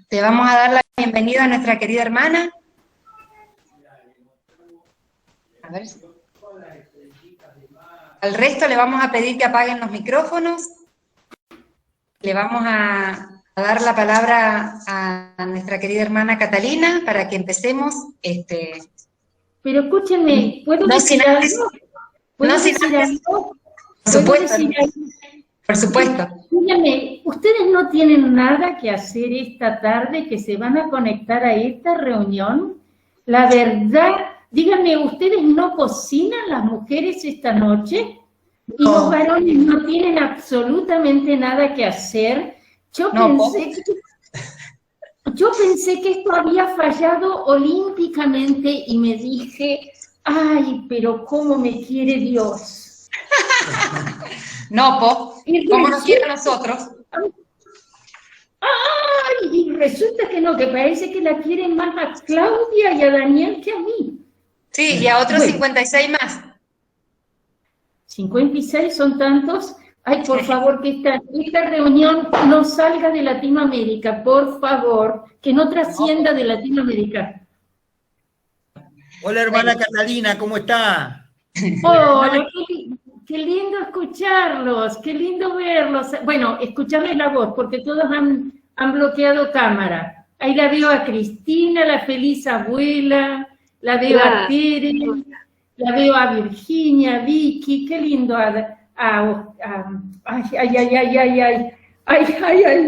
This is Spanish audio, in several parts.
Le vamos a dar la bienvenida a nuestra querida hermana. A ver. Al resto le vamos a pedir que apaguen los micrófonos. Le vamos a dar la palabra a nuestra querida hermana Catalina para que empecemos. Pero escúchenme, ¿puedo decir algo? ¿Puedo decir algo? Por supuesto. Por supuesto. Díganme, ¿ustedes no tienen nada que hacer esta tarde que se van a conectar a esta reunión? La verdad, díganme, ¿ustedes no cocinan las mujeres esta noche? Y los varones no tienen absolutamente nada que hacer. Yo pensé que esto había fallado olímpicamente y me dije, ay, pero ¿cómo me quiere Dios? No, ¿cómo nos quiere a nosotros? Ay, y resulta que no, que parece que la quieren más a Claudia y a Daniel que a mí. Sí, y a otros 56 más. 56 son tantos. Ay, por favor, que esta reunión no salga de Latinoamérica, por favor, que no trascienda de Latinoamérica. Hola, hermana Catalina, ¿cómo está? Hola, qué lindo escucharlos, qué lindo verlos. Bueno, escucharles la voz, porque todos han bloqueado cámara. Ahí la veo a Cristina, la feliz abuela, la veo a Tere, la veo a Virginia, Vicky, qué lindo. Ay,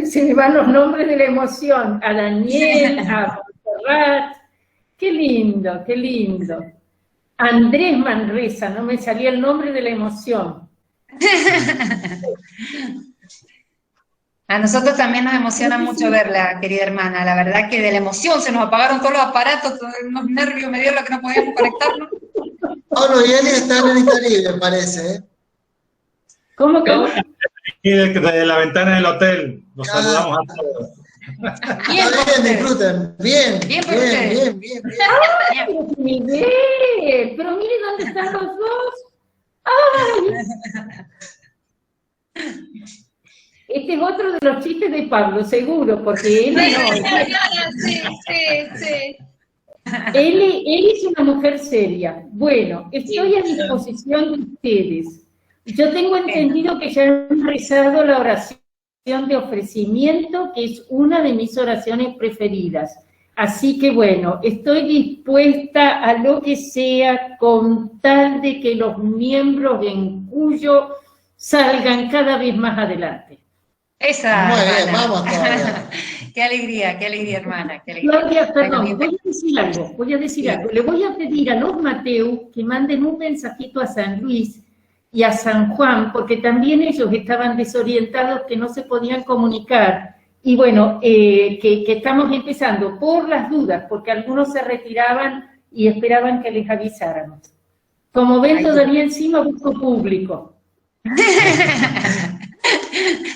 se me van los nombres de la emoción. A Daniel, a Montserrat, qué lindo, qué lindo. Andrés Manresa, no me salía el nombre de la emoción. A nosotros también nos emociona mucho verla, querida hermana. La verdad que de la emoción se nos apagaron todos los aparatos, todos unos nervios me dieron que no podíamos conectarnos. Pablo y Eli están en el Caribe, parece. ¿Cómo? Aquí desde la ventana del hotel, los saludamos a todos. Bien, disfruten. Bien. ¡Ay, Miguel! Pero mire dónde están los dos. ¡Ay! Este es otro de los chistes de Pablo, seguro, porque él no. Sí. Él es una mujer seria. Bueno, estoy a disposición de ustedes. Yo tengo entendido que ya han rezado la oración de ofrecimiento, que es una de mis oraciones preferidas. Así que bueno, estoy dispuesta a lo que sea con tal de que los miembros en Cuyo salgan cada vez más adelante. Esa. Muy bien, vamos todavía. Qué alegría, hermana. Qué alegría. Claudia, perdón, voy a decir algo. Le voy a pedir a los Mateus que manden un mensajito a San Luis y a San Juan, porque también ellos estaban desorientados, que no se podían comunicar. Y bueno, que estamos empezando por las dudas, porque algunos se retiraban y esperaban que les avisáramos. Como ven, todavía encima busco público.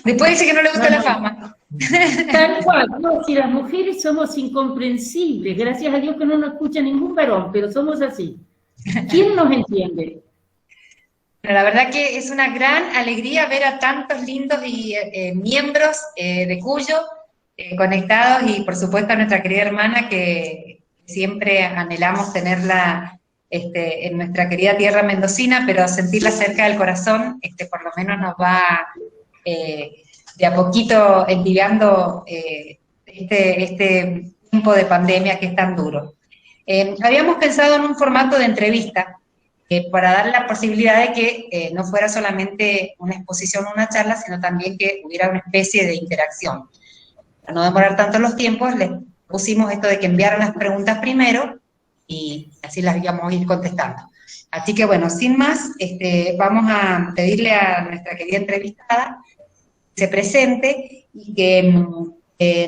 Después dice que no le gusta la fama. Tal cual, no, si las mujeres somos incomprensibles, gracias a Dios que no nos escucha ningún varón, pero somos así. ¿Quién nos entiende? Pero la verdad que es una gran alegría ver a tantos lindos miembros de Cuyo conectados, y por supuesto a nuestra querida hermana que siempre anhelamos tenerla en nuestra querida tierra mendocina, pero sentirla cerca del corazón por lo menos nos va de a poquito entibiando este tiempo de pandemia que es tan duro. Habíamos pensado en un formato de entrevista, para dar la posibilidad de que no fuera solamente una exposición o una charla, sino también que hubiera una especie de interacción. Para no demorar tanto los tiempos, les pusimos esto de que enviaran las preguntas primero, y así las íbamos a ir contestando. Así que bueno, sin más, vamos a pedirle a nuestra querida entrevistada que se presente y que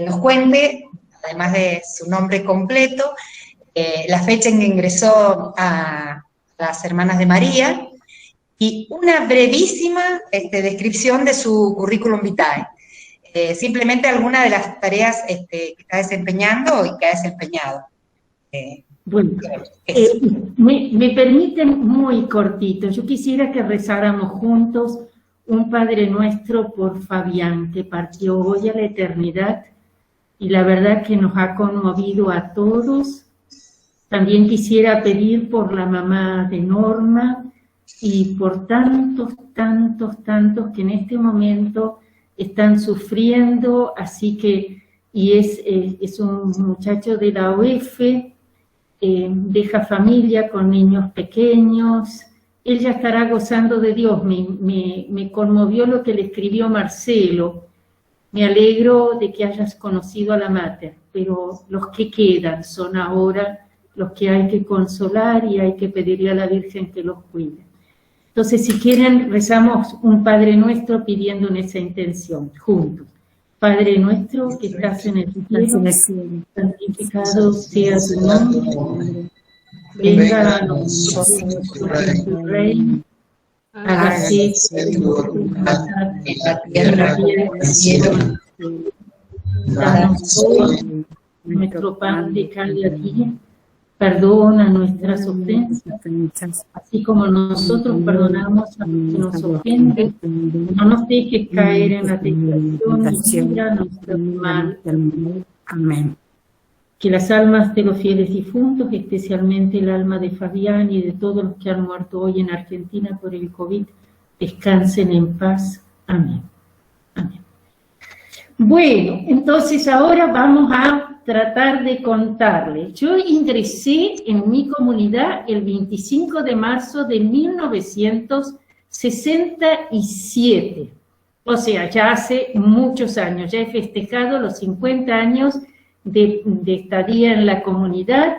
nos cuente, además de su nombre completo, la fecha en que ingresó a las Hermanas de María, y una brevísima descripción de su currículum vitae. Simplemente alguna de las tareas que está desempeñando y que ha desempeñado. Bueno, me permiten muy cortito, yo quisiera que rezáramos juntos un Padre Nuestro por Fabián, que partió hoy a la eternidad, y la verdad que nos ha conmovido a todos. También quisiera pedir por la mamá de Norma y por tantos que en este momento están sufriendo, así que, y es un muchacho de la OEF, deja familia con niños pequeños, él ya estará gozando de Dios. Me conmovió lo que le escribió Marcelo. Me alegro de que hayas conocido a la Mater, pero los que quedan son ahora los que hay que consolar y hay que pedirle a la Virgen que los cuide. Entonces, si quieren, rezamos un Padre Nuestro pidiendo en esa intención, juntos. Padre nuestro que estás en el cielo, santificado sea tu nombre. Venga a nosotros tu reino. Hágase tu voluntad en la tierra y en el cielo. Danos hoy nuestro pan de cada día. Perdona nuestras ofensas, así como nosotros perdonamos a los que nos ofenden. No nos dejes caer en la tentación y líbranos del mal. Amén. Que las almas de los fieles difuntos, especialmente el alma de Fabián y de todos los que han muerto hoy en Argentina por el COVID, descansen en paz. Amén. Amén. Bueno, entonces ahora vamos a tratar de contarles. Yo ingresé en mi comunidad el 25 de marzo de 1967, o sea, ya hace muchos años. Ya he festejado los 50 años de estadía en la comunidad.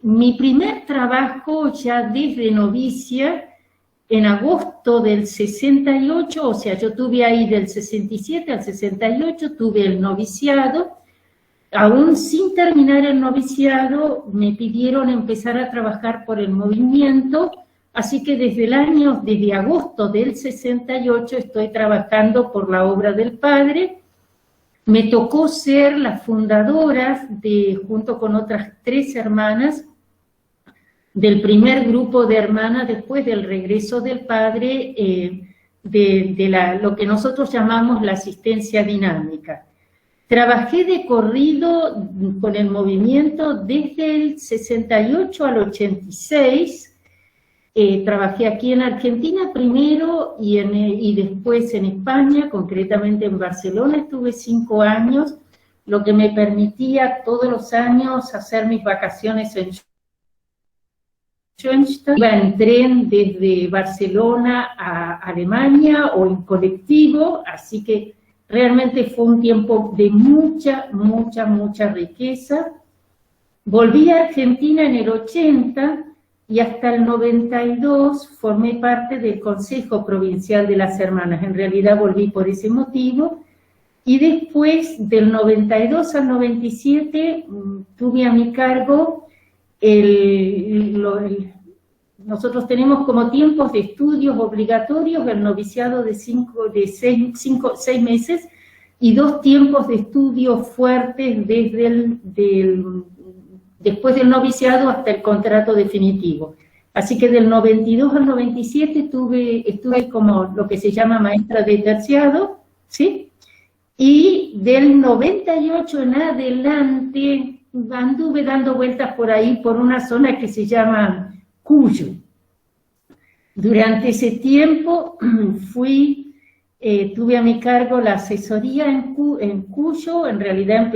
Mi primer trabajo ya desde novicia, en agosto del 68, o sea, yo tuve ahí del 67 al 68, tuve el noviciado. Aún sin terminar el noviciado, me pidieron empezar a trabajar por el movimiento, así que desde agosto del 68 estoy trabajando por la obra del Padre. Me tocó ser la fundadora, junto con otras 3 hermanas, del primer grupo de hermanas después del regreso del Padre, lo que nosotros llamamos la asistencia dinámica. Trabajé de corrido con el movimiento desde el 68 al 86, trabajé aquí en Argentina primero y después en España, concretamente en Barcelona estuve 5 años, lo que me permitía todos los años hacer mis vacaciones en iba en tren desde Barcelona a Alemania o en colectivo, así que realmente fue un tiempo de mucha riqueza. Volví a Argentina en el 80 y hasta el 92 formé parte del Consejo Provincial de las Hermanas. En realidad volví por ese motivo. Y después, del 92 al 97, tuve a mi cargo nosotros tenemos como tiempos de estudios obligatorios el noviciado de 6 meses y 2 tiempos de estudios fuertes después del noviciado hasta el contrato definitivo. Así que del 92 al 97 estuve como lo que se llama maestra de terciado, ¿sí? Y del 98 en adelante anduve dando vueltas por ahí, por una zona que se llama Cuyo. Durante ese tiempo tuve a mi cargo la asesoría en Cuyo. En realidad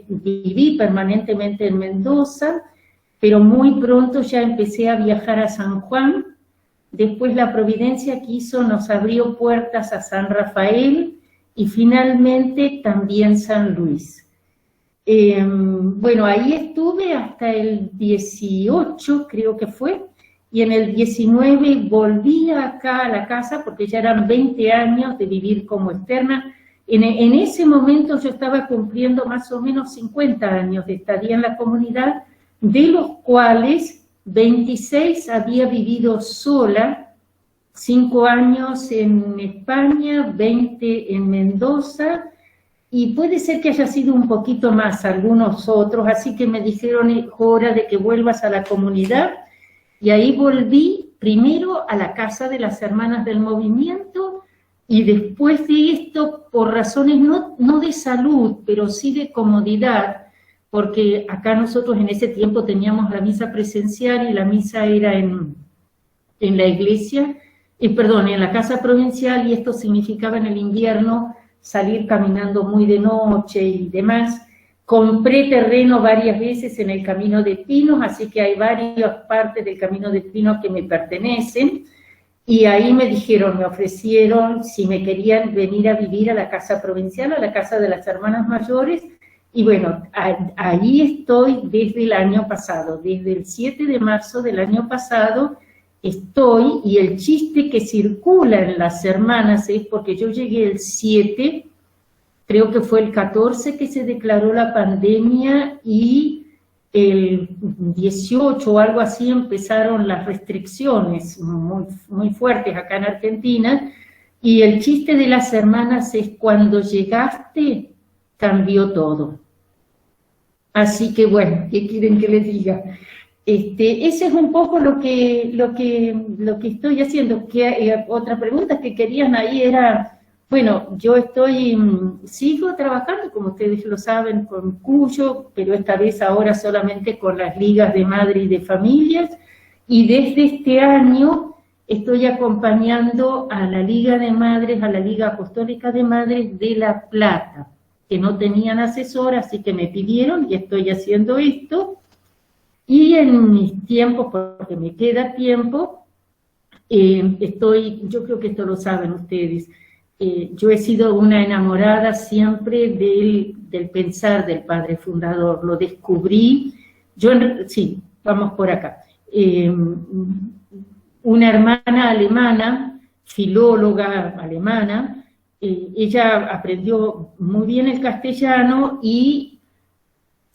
viví permanentemente en Mendoza, pero muy pronto ya empecé a viajar a San Juan. Después la providencia que hizo nos abrió puertas a San Rafael y finalmente también San Luis. Ahí estuve hasta el 18, creo que fue, y en el 19 volví acá a la casa porque ya eran 20 años de vivir como externa. En ese momento yo estaba cumpliendo más o menos 50 años de estadía en la comunidad, de los cuales 26 había vivido sola, 5 años en España, 20 en Mendoza, y puede ser que haya sido un poquito más algunos otros, así que me dijeron, es hora de que vuelvas a la comunidad, y ahí volví primero a la casa de las hermanas del movimiento, y después de esto, por razones no de salud, pero sí de comodidad, porque acá nosotros en ese tiempo teníamos la misa presencial y la misa era en la iglesia, en la casa provincial, y esto significaba en el invierno salir caminando muy de noche y demás. Compré terreno varias veces en el Camino de Pinos, así que hay varias partes del Camino de Pinos que me pertenecen, y ahí me ofrecieron si me querían venir a vivir a la casa provincial, a la casa de las hermanas mayores, y bueno, ahí estoy desde el año pasado, desde el 7 de marzo del año pasado estoy, y el chiste que circula en las hermanas es porque yo llegué el 7, creo que fue el 14 que se declaró la pandemia, y el 18 o algo así empezaron las restricciones muy, muy fuertes acá en Argentina, y el chiste de las hermanas es cuando llegaste, cambió todo. Así que bueno, ¿qué quieren que les diga? Ese es un poco lo que estoy haciendo. Otra pregunta que querían ahí era, bueno, yo sigo trabajando, como ustedes lo saben, con Cuyo, pero esta vez ahora solamente con las ligas de madre y de familias, y desde este año estoy acompañando a la Liga de Madres, a la Liga Apostólica de Madres de La Plata, que no tenían asesor, así que me pidieron y estoy haciendo esto. Y en mis tiempos, porque me queda tiempo, yo creo que esto lo saben ustedes, yo he sido una enamorada siempre del pensar del padre fundador, lo descubrí, sí, vamos por acá, una hermana alemana, filóloga alemana, ella aprendió muy bien el castellano y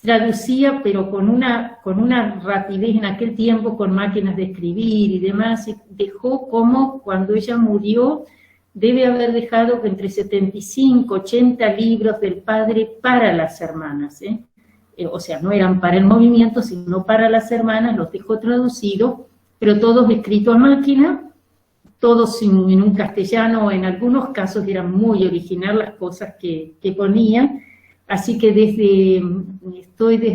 traducía, pero con una rapidez en aquel tiempo, con máquinas de escribir y demás, y dejó como cuando ella murió, debe haber dejado entre 75, 80 libros del padre para las hermanas, o sea, no eran para el movimiento, sino para las hermanas, los dejó traducidos, pero todos escritos a máquina, todos en un castellano, en algunos casos eran muy original las cosas que ponía. Así que desde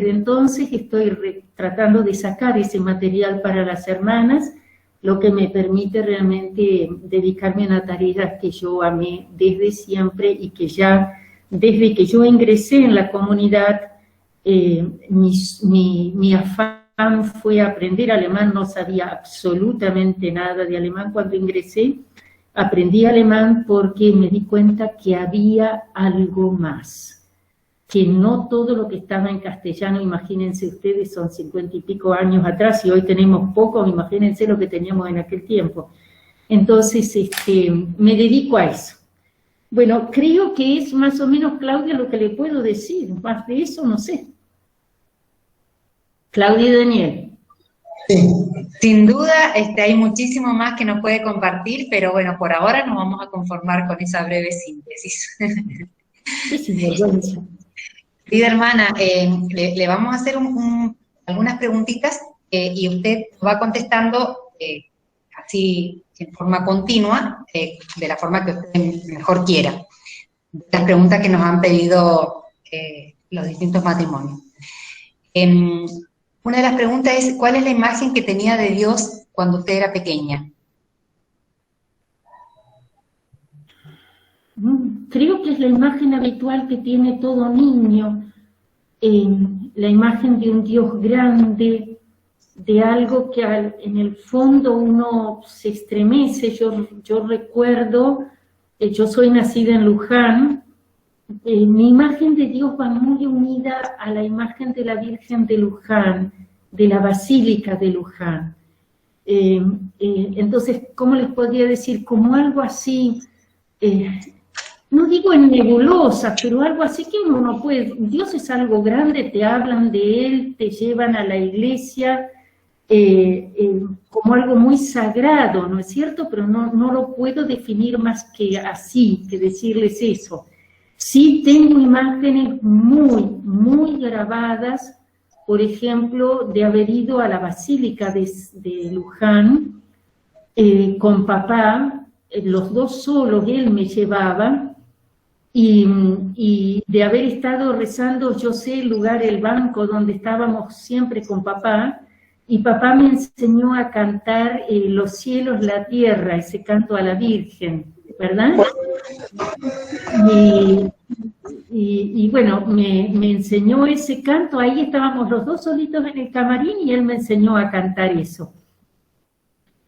entonces estoy tratando de sacar ese material para las hermanas, lo que me permite realmente dedicarme a una tarea que yo amé desde siempre y que ya, desde que yo ingresé en la comunidad, mi afán fue aprender alemán. No sabía absolutamente nada de alemán cuando ingresé. Aprendí alemán porque me di cuenta que había algo más, que no todo lo que estaba en castellano, imagínense ustedes, son 50 y pico años atrás, y hoy tenemos poco, imagínense lo que teníamos en aquel tiempo. Entonces, me dedico a eso. Bueno, creo que es más o menos, Claudia, lo que le puedo decir, más de eso no sé. Claudia y Daniel. Sí. Sin duda, hay muchísimo más que nos puede compartir, pero bueno, por ahora nos vamos a conformar con esa breve síntesis. Qué sinvergüenza. Querida hermana, le vamos a hacer algunas preguntitas y usted va contestando así en forma continua, de la forma que usted mejor quiera. Las preguntas que nos han pedido los distintos matrimonios. Una de las preguntas es, ¿cuál es la imagen que tenía de Dios cuando usted era pequeña? Creo que es la imagen habitual que tiene todo niño, la imagen de un Dios grande, de algo que en el fondo uno se estremece. Yo recuerdo, yo soy nacida en Luján, mi imagen de Dios va muy unida a la imagen de la Virgen de Luján, de la Basílica de Luján. Entonces, ¿cómo les podría decir? Como algo así, no digo en nebulosa, pero algo así que uno no puede. Dios es algo grande, te hablan de Él, te llevan a la iglesia como algo muy sagrado, ¿no es cierto? Pero no lo puedo definir más que así, que decirles eso. Sí tengo imágenes muy, muy grabadas, por ejemplo, de haber ido a la Basílica de Luján, con papá, los dos solos, él me llevaba, y de haber estado rezando, yo sé el lugar, el banco donde estábamos siempre con papá, y papá me enseñó a cantar los cielos, la tierra, ese canto a la Virgen, ¿verdad? Y bueno, me enseñó ese canto, ahí estábamos los dos solitos en el camarín y él me enseñó a cantar eso.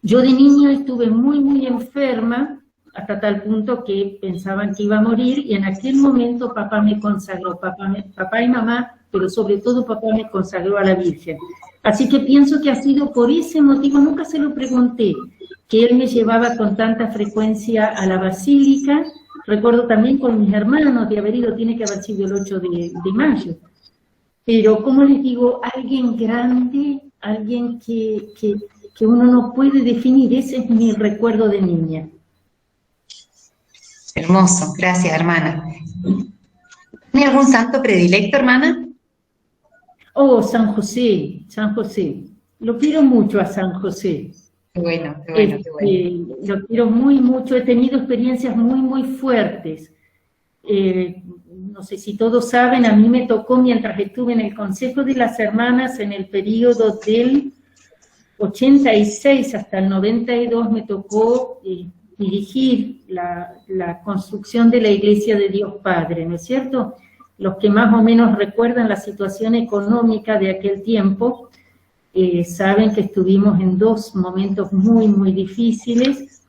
Yo de niña estuve muy, muy enferma, hasta tal punto que pensaban que iba a morir, y en aquel momento papá me consagró, papá y mamá, pero sobre todo papá me consagró a la Virgen. Así que pienso que ha sido por ese motivo, nunca se lo pregunté, que él me llevaba con tanta frecuencia a la basílica. Recuerdo también con mis hermanos de haber ido, tiene que haber sido el 8 de mayo. Pero, como les digo, alguien grande, alguien que uno no puede definir, ese es mi recuerdo de niña. Hermoso, gracias, hermana. ¿Tiene algún santo predilecto, hermana? Oh, San José, San José. Lo quiero mucho a San José. Qué bueno, qué bueno, qué bueno. Lo quiero muy mucho, he tenido experiencias muy, muy fuertes. No sé si todos saben, a mí me tocó mientras estuve en el Consejo de las Hermanas en el periodo del 86 hasta el 92, me tocó dirigir la construcción de la Iglesia de Dios Padre, ¿no es cierto? Los que más o menos recuerdan la situación económica de aquel tiempo, saben que estuvimos en dos momentos muy, muy difíciles,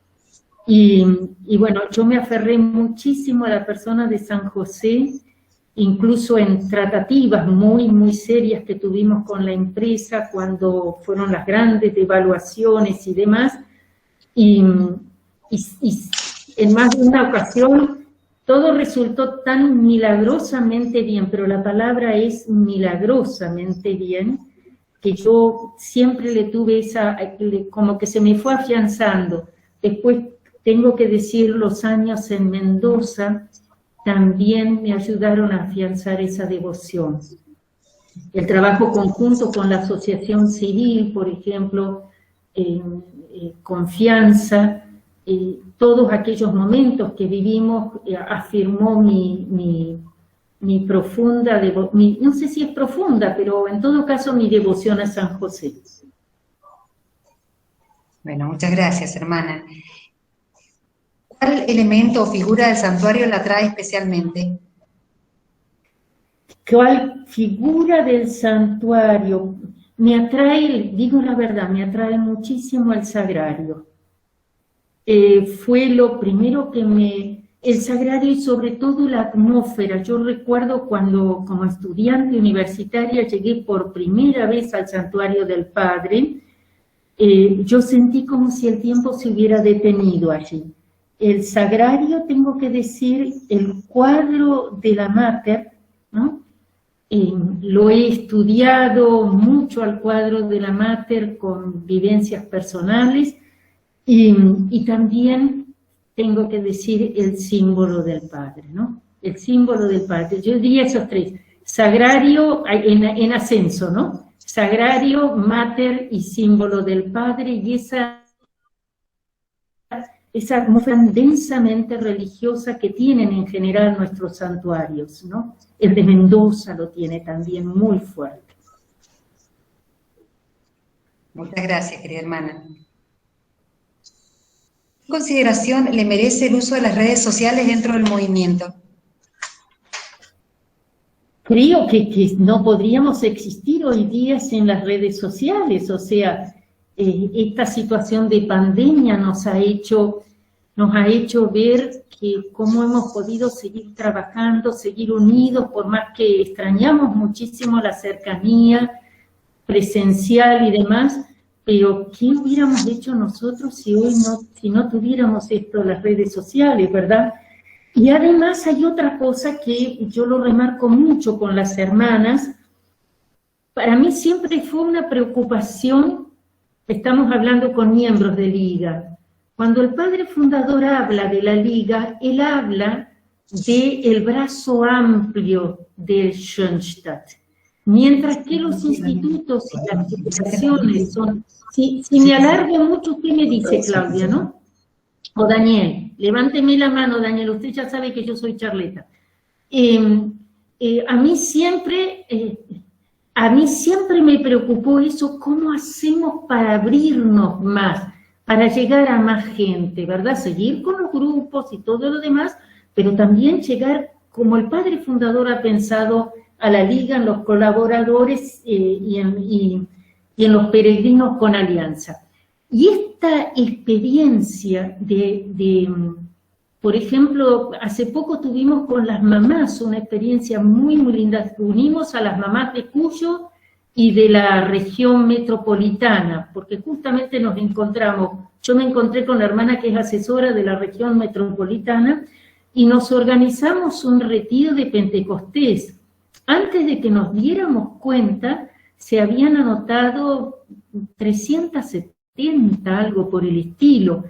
y bueno, yo me aferré muchísimo a la persona de San José, incluso en tratativas muy, muy serias que tuvimos con la empresa cuando fueron las grandes devaluaciones y demás, y en más de una ocasión todo resultó tan milagrosamente bien, pero la palabra es milagrosamente bien, que yo siempre le tuve como que se me fue afianzando. Después tengo que decir, los años en Mendoza también me ayudaron a afianzar esa devoción. El trabajo conjunto con la asociación civil, por ejemplo, Confianza, todos aquellos momentos que vivimos afirmó mi profunda, no sé si es profunda, pero en todo caso mi devoción a San José. Bueno, muchas gracias, hermana. ¿Cuál elemento o figura del santuario la atrae especialmente? ¿Cuál figura del santuario? Me atrae, digo la verdad, me atrae muchísimo el sagrario. Fue lo primero que el sagrario y sobre todo la atmósfera. Yo recuerdo cuando como estudiante universitaria llegué por primera vez al Santuario del Padre, yo sentí como si el tiempo se hubiera detenido allí. El sagrario, tengo que decir, el cuadro de la Mater, ¿no? Lo he estudiado mucho al cuadro de la Mater con vivencias personales, y también tengo que decir el símbolo del Padre, ¿no? El símbolo del Padre. Yo diría esos tres. Sagrario en ascenso, ¿no? Sagrario, Mater y símbolo del Padre, y esa atmósfera densamente religiosa que tienen en general nuestros santuarios, ¿no? El de Mendoza lo tiene también muy fuerte. Muchas gracias, querida hermana. ¿Qué consideración le merece el uso de las redes sociales dentro del movimiento? Creo que no podríamos existir hoy día sin las redes sociales, o sea, esta situación de pandemia nos ha hecho ver que cómo hemos podido seguir trabajando, seguir unidos, por más que extrañamos muchísimo la cercanía presencial y demás, pero ¿qué hubiéramos hecho nosotros si no tuviéramos esto, las redes sociales, verdad? Y además hay otra cosa que yo lo remarco mucho con las hermanas. Para mí siempre fue una preocupación, estamos hablando con miembros de Liga. Cuando el padre fundador habla de la Liga, él habla del brazo amplio del Schoenstatt. Mientras que los institutos y las educaciones son... Si me alargo mucho, usted me dice, Claudia, ¿no? O Daniel, levánteme la mano, Daniel, usted ya sabe que yo soy charleta. A mí siempre me preocupó eso, ¿cómo hacemos para abrirnos más, para llegar a más gente, ¿verdad? Seguir con los grupos y todo lo demás, pero también llegar, como el padre fundador ha pensado, a la liga, en los colaboradores y en los peregrinos con alianza. Y esta experiencia por ejemplo, hace poco tuvimos con las mamás una experiencia muy, muy linda. Unimos a las mamás de Cuyo y de la región metropolitana, porque justamente nos encontramos, yo me encontré con la hermana que es asesora de la región metropolitana, y nos organizamos un retiro de Pentecostés. Antes de que nos diéramos cuenta, se habían anotado 370, algo por el estilo,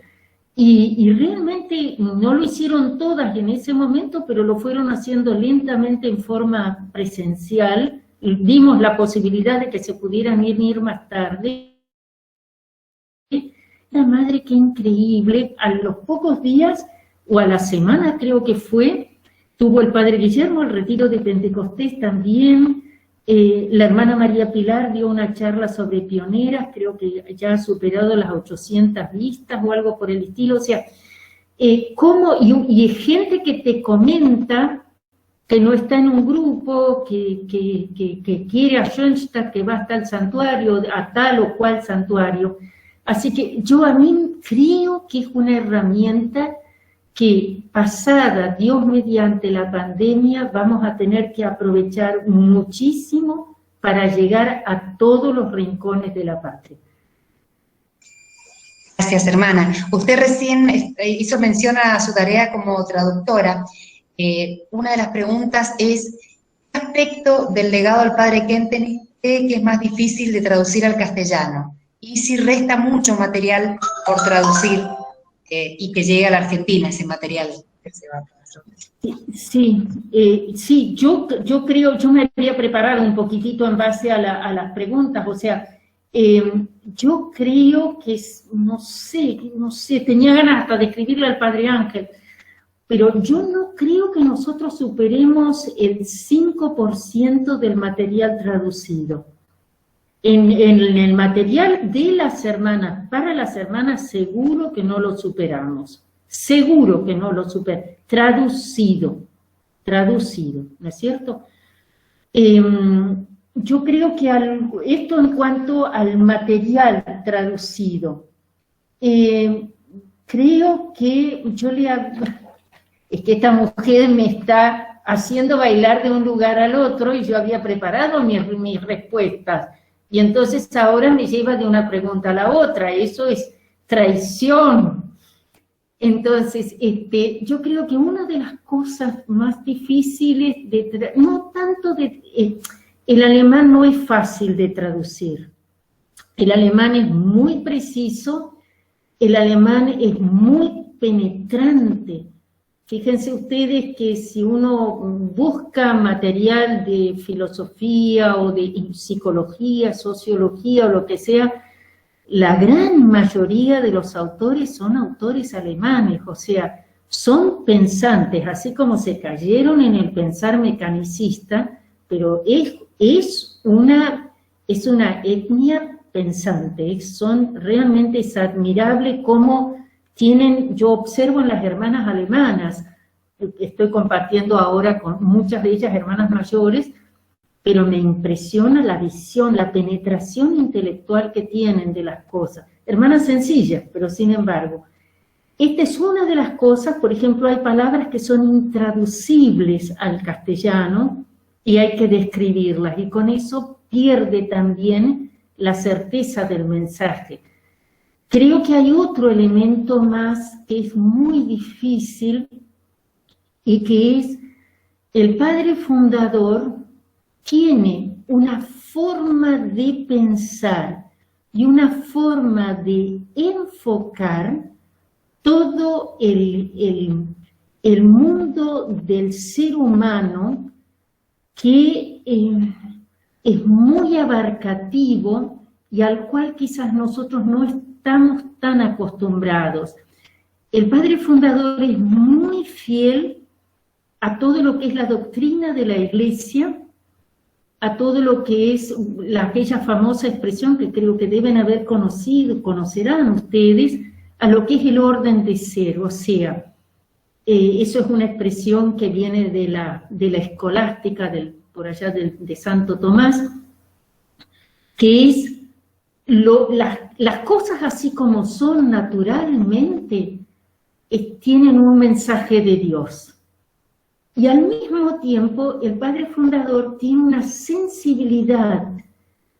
y realmente no lo hicieron todas en ese momento, pero lo fueron haciendo lentamente en forma presencial. Dimos la posibilidad de que se pudieran ir más tarde. La madre, qué increíble, a los pocos días, o a la semana creo que fue, tuvo el padre Guillermo el retiro de Pentecostés también. La hermana María Pilar dio una charla sobre pioneras, creo que ya ha superado las 800 vistas o algo por el estilo. O sea, y gente que te comenta que no está en un grupo, que quiere a Schoenstatt, que va hasta el santuario, a tal o cual santuario. Así que a mí creo que es una herramienta que, pasada Dios mediante la pandemia, vamos a tener que aprovechar muchísimo para llegar a todos los rincones de la patria. Gracias, hermana. Usted recién hizo mención a su tarea como traductora. Una de las preguntas es, ¿qué aspecto del legado del padre Kentenich cree que es más difícil de traducir al castellano? Y si resta mucho material por traducir y que llegue a la Argentina ese material que se va a traducir. Sí, yo creo, yo me había preparado un poquitito en base a las preguntas, o sea, yo creo que, no sé, tenía ganas hasta de escribirle al padre Ángel, pero yo no creo que nosotros superemos el 5% del material traducido. En el material de las hermanas, para las hermanas, seguro que no lo superamos. Seguro que no lo superamos. Traducido, ¿no es cierto? Yo creo que esto en cuanto al material traducido, creo que es que esta mujer me está haciendo bailar de un lugar al otro y yo había preparado mis respuestas. Y entonces ahora me lleva de una pregunta a la otra, eso es traición. Entonces, yo creo que una de las cosas más difíciles, no tanto el alemán no es fácil de traducir. El alemán es muy preciso, el alemán es muy penetrante. Fíjense ustedes que si uno busca material de filosofía o de psicología, sociología o lo que sea, la gran mayoría de los autores son autores alemanes, o sea, son pensantes, así como se cayeron en el pensar mecanicista, pero es una etnia pensante, realmente es admirable cómo tienen, yo observo en las hermanas alemanas, estoy compartiendo ahora con muchas de ellas hermanas mayores, pero me impresiona la visión, la penetración intelectual que tienen de las cosas. Hermanas sencillas, pero sin embargo. Esta es una de las cosas, por ejemplo, hay palabras que son intraducibles al castellano y hay que describirlas, y con eso pierde también la certeza del mensaje. Creo que hay otro elemento más que es muy difícil y que es el padre fundador tiene una forma de pensar y una forma de enfocar todo el mundo del ser humano que es muy abarcativo y al cual quizás nosotros no estamos tan acostumbrados. El padre fundador es muy fiel a todo lo que es la doctrina de la Iglesia, a todo lo que es aquella famosa expresión que creo que deben haber conocido, conocerán ustedes, a lo que es el orden de ser, o sea, eso es una expresión que viene de la escolástica, por allá de Santo Tomás, que es las cosas así como son naturalmente, tienen un mensaje de Dios. Y al mismo tiempo, el padre fundador tiene una sensibilidad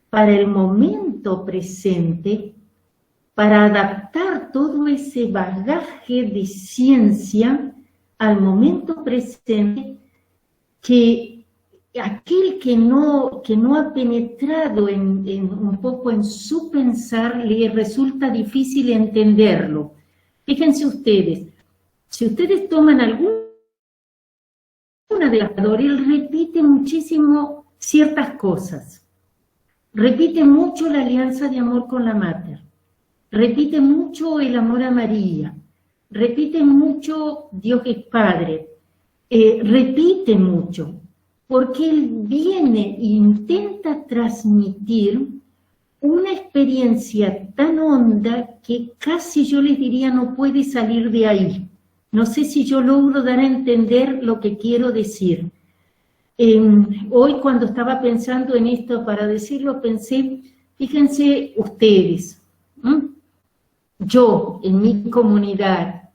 para el momento presente, para adaptar todo ese bagaje de ciencia al momento presente, que aquel que no ha penetrado un poco en su pensar, le resulta difícil entenderlo. Fíjense ustedes, si ustedes toman alguna de las palabras, él repite muchísimo ciertas cosas. Repite mucho la alianza de amor con la Mater. Repite mucho el amor a María. Repite mucho Dios es Padre. Repite mucho, porque él viene e intenta transmitir una experiencia tan honda que casi yo les diría no puede salir de ahí. No sé si yo logro dar a entender lo que quiero decir. Hoy cuando estaba pensando en esto para decirlo, pensé, fíjense ustedes, yo en mi comunidad,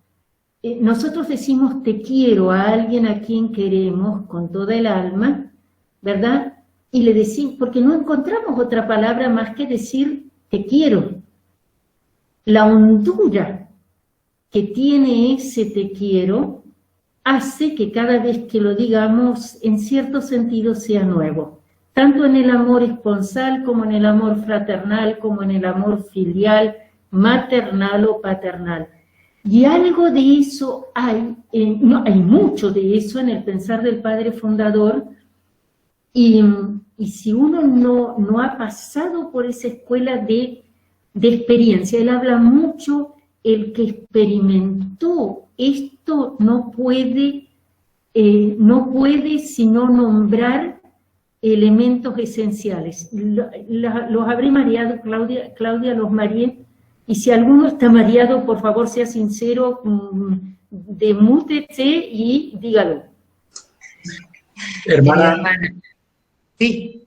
nosotros decimos te quiero a alguien a quien queremos con toda el alma, ¿verdad? Y le decimos, porque no encontramos otra palabra más que decir te quiero. La hondura que tiene ese te quiero hace que cada vez que lo digamos, en cierto sentido, sea nuevo. Tanto en el amor esponsal, como en el amor fraternal, como en el amor filial, maternal o paternal. Y algo de eso hay, hay mucho de eso en el pensar del padre fundador, y si uno no ha pasado por esa escuela de experiencia, él habla mucho. El que experimentó esto no puede sino nombrar elementos esenciales. Los habré mareado, Claudia los mareé, y si alguno está mareado, por favor sea sincero, demútese y dígalo. Hermana. Sí.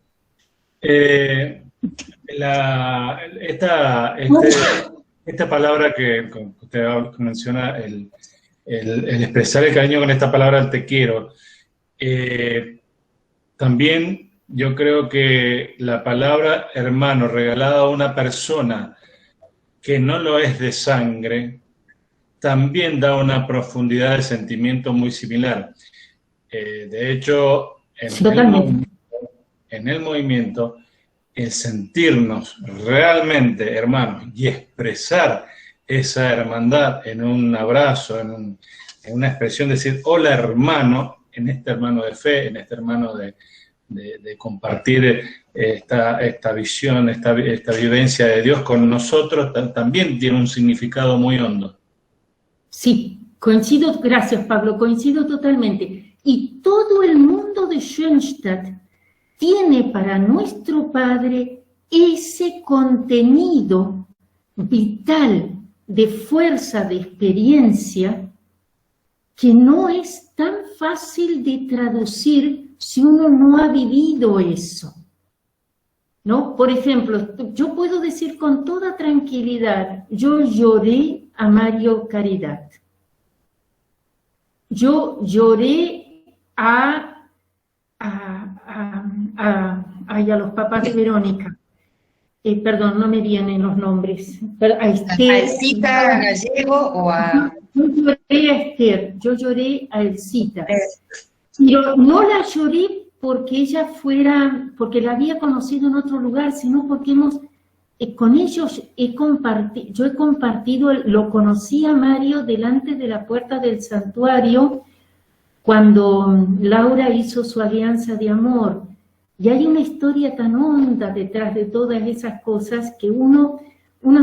Esta palabra que usted menciona, el expresar el cariño con esta palabra, el te quiero, también yo creo que la palabra hermano regalada a una persona que no lo es de sangre, también da una profundidad de sentimiento muy similar. De hecho, en el movimiento, el sentirnos realmente hermanos y expresar esa hermandad en un abrazo, en una expresión, decir hola hermano, en este hermano de fe, en este hermano de compartir esta visión, esta vivencia de Dios con nosotros, también tiene un significado muy hondo. Sí, coincido, gracias Pablo, coincido totalmente. Y todo el mundo de Schoenstatt tiene para nuestro Padre ese contenido vital de fuerza, de experiencia, que no es tan fácil de traducir si uno no ha vivido eso, ¿no? Por ejemplo, yo puedo decir con toda tranquilidad, yo lloré a Mario Caridad. Yo lloré a los papás de Verónica. Perdón, no me vienen los nombres. ¿A Elcita Gallego o a...? Yo lloré a Esther, yo lloré a Elcita. Pero no la lloré porque ella fuera, porque la había conocido en otro lugar, sino porque con ellos yo he compartido, lo conocí a Mario delante de la puerta del santuario cuando Laura hizo su alianza de amor. Y hay una historia tan honda detrás de todas esas cosas que uno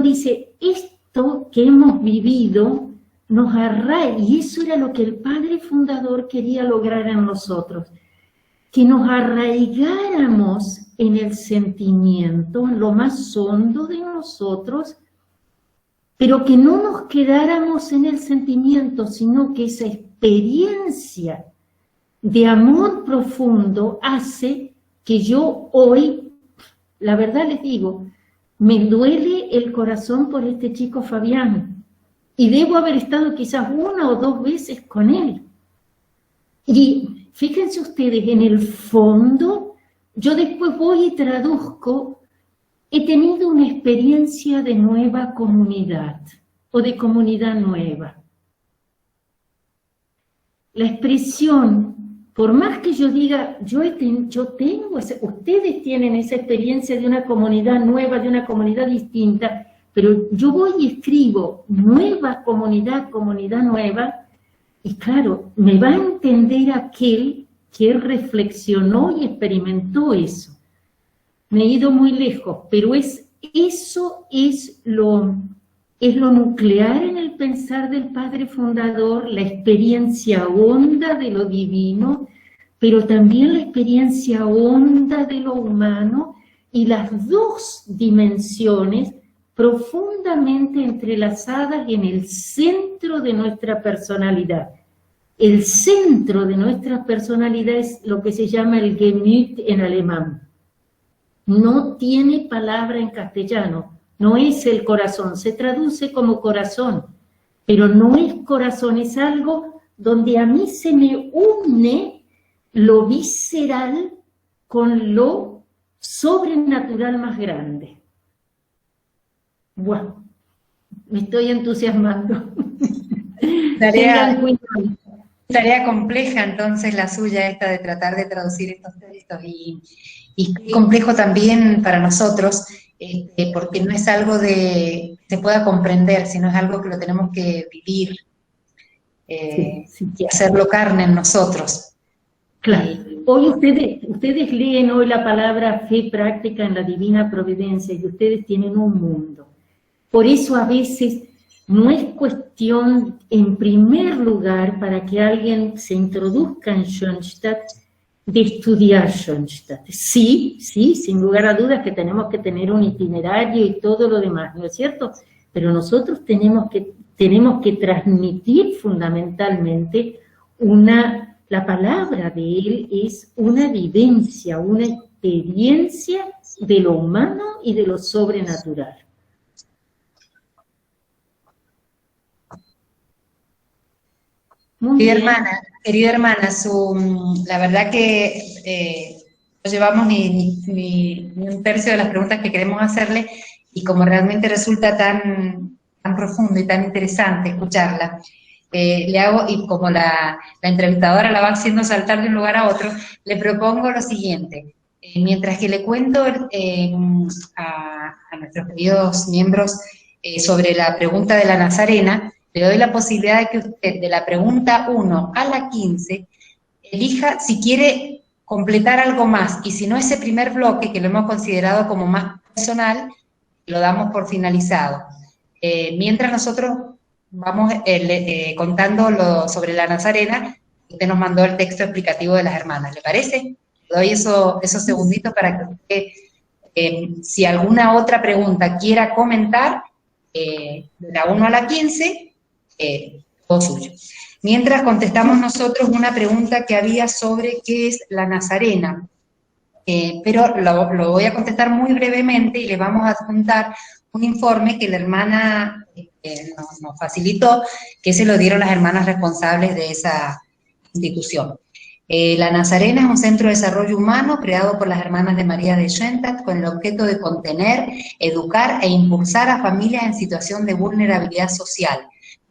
dice, esto que hemos vivido nos arraiga, y eso era lo que el padre fundador quería lograr en nosotros, que nos arraigáramos en el sentimiento, en lo más hondo de nosotros, pero que no nos quedáramos en el sentimiento, sino que esa experiencia de amor profundo hace que yo hoy, la verdad les digo, me duele el corazón por este chico Fabián, y debo haber estado quizás 1 o 2 veces con él. Y fíjense ustedes, en el fondo, yo después voy y traduzco, he tenido una experiencia de nueva comunidad, o de comunidad nueva. La expresión, por más que yo diga, yo tengo, ustedes tienen esa experiencia de una comunidad nueva, de una comunidad distinta, pero yo voy y escribo nueva comunidad, comunidad nueva, y claro, me va a entender aquel que reflexionó y experimentó eso. Me he ido muy lejos, pero eso es lo nuclear en el pensar del padre fundador, la experiencia honda de lo divino, pero también la experiencia honda de lo humano, y las dos dimensiones profundamente entrelazadas en el centro de nuestra personalidad. El centro de nuestra personalidad es lo que se llama el Gemüt en alemán. No tiene palabra en castellano, no es el corazón, se traduce como corazón, pero no es corazón, es algo donde a mí se me une lo visceral con lo sobrenatural más grande. Bueno, me estoy entusiasmando. Tarea compleja entonces la suya esta de tratar de traducir estos textos, y complejo también para nosotros, porque no es algo que se pueda comprender, sino es algo que lo tenemos que vivir y hacerlo carne en nosotros. Claro. Hoy ustedes leen hoy la palabra fe práctica en la divina providencia, y ustedes tienen un mundo. Por eso a veces no es cuestión, en primer lugar, para que alguien se introduzca en Schoenstatt, de estudiar Schoenstatt. Sí, sin lugar a dudas que tenemos que tener un itinerario y todo lo demás, ¿no es cierto? Pero nosotros tenemos que transmitir fundamentalmente la palabra de él es una vivencia, una experiencia de lo humano y de lo sobrenatural. Querida hermana, la verdad que no llevamos ni un tercio de las preguntas que queremos hacerle, y como realmente resulta tan profundo y tan interesante escucharla, le hago, y como la entrevistadora la va haciendo saltar de un lugar a otro, le propongo lo siguiente. Mientras que le cuento a nuestros queridos miembros sobre la pregunta de la Nazarena, le doy la posibilidad de que usted, de la pregunta 1 a la 15, elija si quiere completar algo más, y si no, ese primer bloque, que lo hemos considerado como más personal, lo damos por finalizado. Mientras nosotros vamos contando sobre la Nazarena, usted nos mandó el texto explicativo de las hermanas, ¿le parece? Le doy esos segunditos para que usted, si alguna otra pregunta quiera comentar, de la 1 a la 15, todo suyo. Mientras contestamos nosotros una pregunta que había sobre qué es la Nazarena, pero lo voy a contestar muy brevemente, y le vamos a adjuntar un informe que la hermana nos facilitó, que se lo dieron las hermanas responsables de esa institución. La Nazarena es un centro de desarrollo humano creado por las hermanas de María de Schoenstatt con el objeto de contener, educar e impulsar a familias en situación de vulnerabilidad social,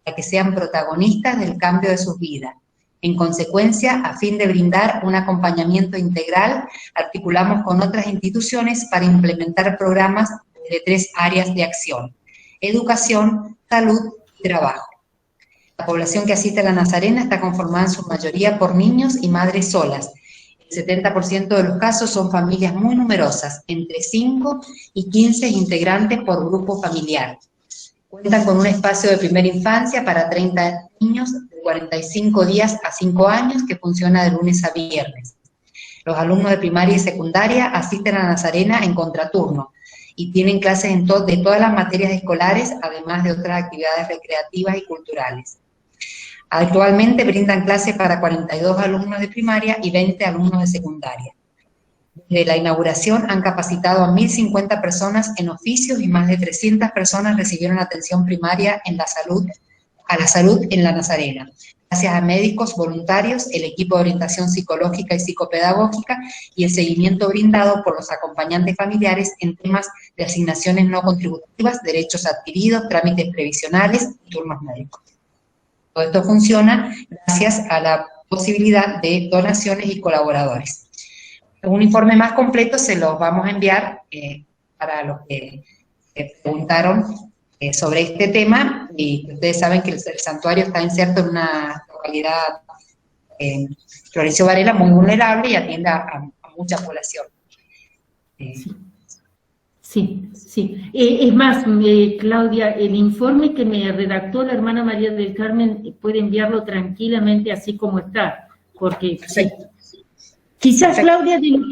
para que sean protagonistas del cambio de sus vidas. En consecuencia, a fin de brindar un acompañamiento integral, articulamos con otras instituciones para implementar programas de 3 áreas de acción: educación, salud y trabajo. La población que asiste a la Nazarena está conformada en su mayoría por niños y madres solas. El 70% de los casos son familias muy numerosas, entre 5 y 15 integrantes por grupo familiar. Cuentan con un espacio de primera infancia para 30 niños de 45 días a 5 años que funciona de lunes a viernes. Los alumnos de primaria y secundaria asisten a Nazarena en contraturno y tienen clases de todas las materias escolares, además de otras actividades recreativas y culturales. Actualmente brindan clases para 42 alumnos de primaria y 20 alumnos de secundaria. Desde la inauguración han capacitado a 1.050 personas en oficios y más de 300 personas recibieron atención primaria a la salud en la Nazarena. Gracias a médicos, voluntarios, el equipo de orientación psicológica y psicopedagógica y el seguimiento brindado por los acompañantes familiares en temas de asignaciones no contributivas, derechos adquiridos, trámites previsionales y turnos médicos. Todo esto funciona gracias a la posibilidad de donaciones y colaboradores. Un informe más completo se los vamos a enviar para los que preguntaron sobre este tema, y ustedes saben que el santuario está inserto en una localidad, Florencio Varela, muy vulnerable y atiende a mucha población. Sí. Es más, Claudia, el informe que me redactó la hermana María del Carmen puede enviarlo tranquilamente así como está, porque sí. Quizás, Claudia, de lo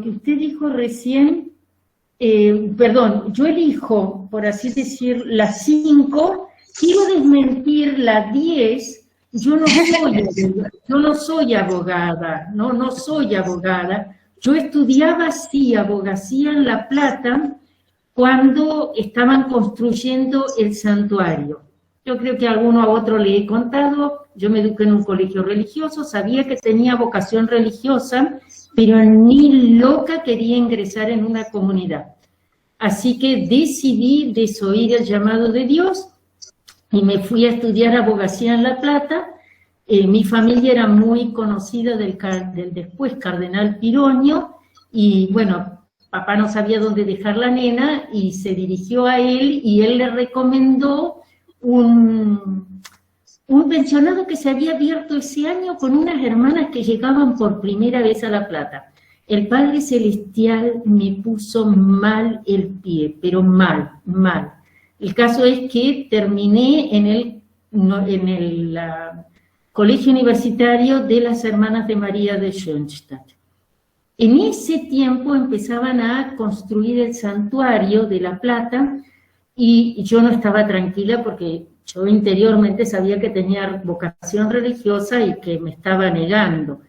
que usted dijo recién, perdón, yo elijo, por así decir, la 5, quiero desmentir la 10, yo no soy abogada, no soy abogada. Yo estudiaba, sí, abogacía en La Plata cuando estaban construyendo el santuario. Yo creo que a alguno a otro le he contado, yo me eduqué en un colegio religioso, sabía que tenía vocación religiosa, pero ni loca quería ingresar en una comunidad. Así que decidí desoír el llamado de Dios y me fui a estudiar abogacía en La Plata. Mi familia era muy conocida del después cardenal Piroño, y bueno, papá no sabía dónde dejar la nena y se dirigió a él y él le recomendó un pensionado que se había abierto ese año con unas hermanas que llegaban por primera vez a La Plata. El Padre Celestial me puso mal el pie, pero mal. El caso es que terminé en el Colegio Universitario de las Hermanas de María de Schoenstatt. En ese tiempo empezaban a construir el santuario de La Plata y yo no estaba tranquila porque yo interiormente sabía que tenía vocación religiosa y que me estaba negando.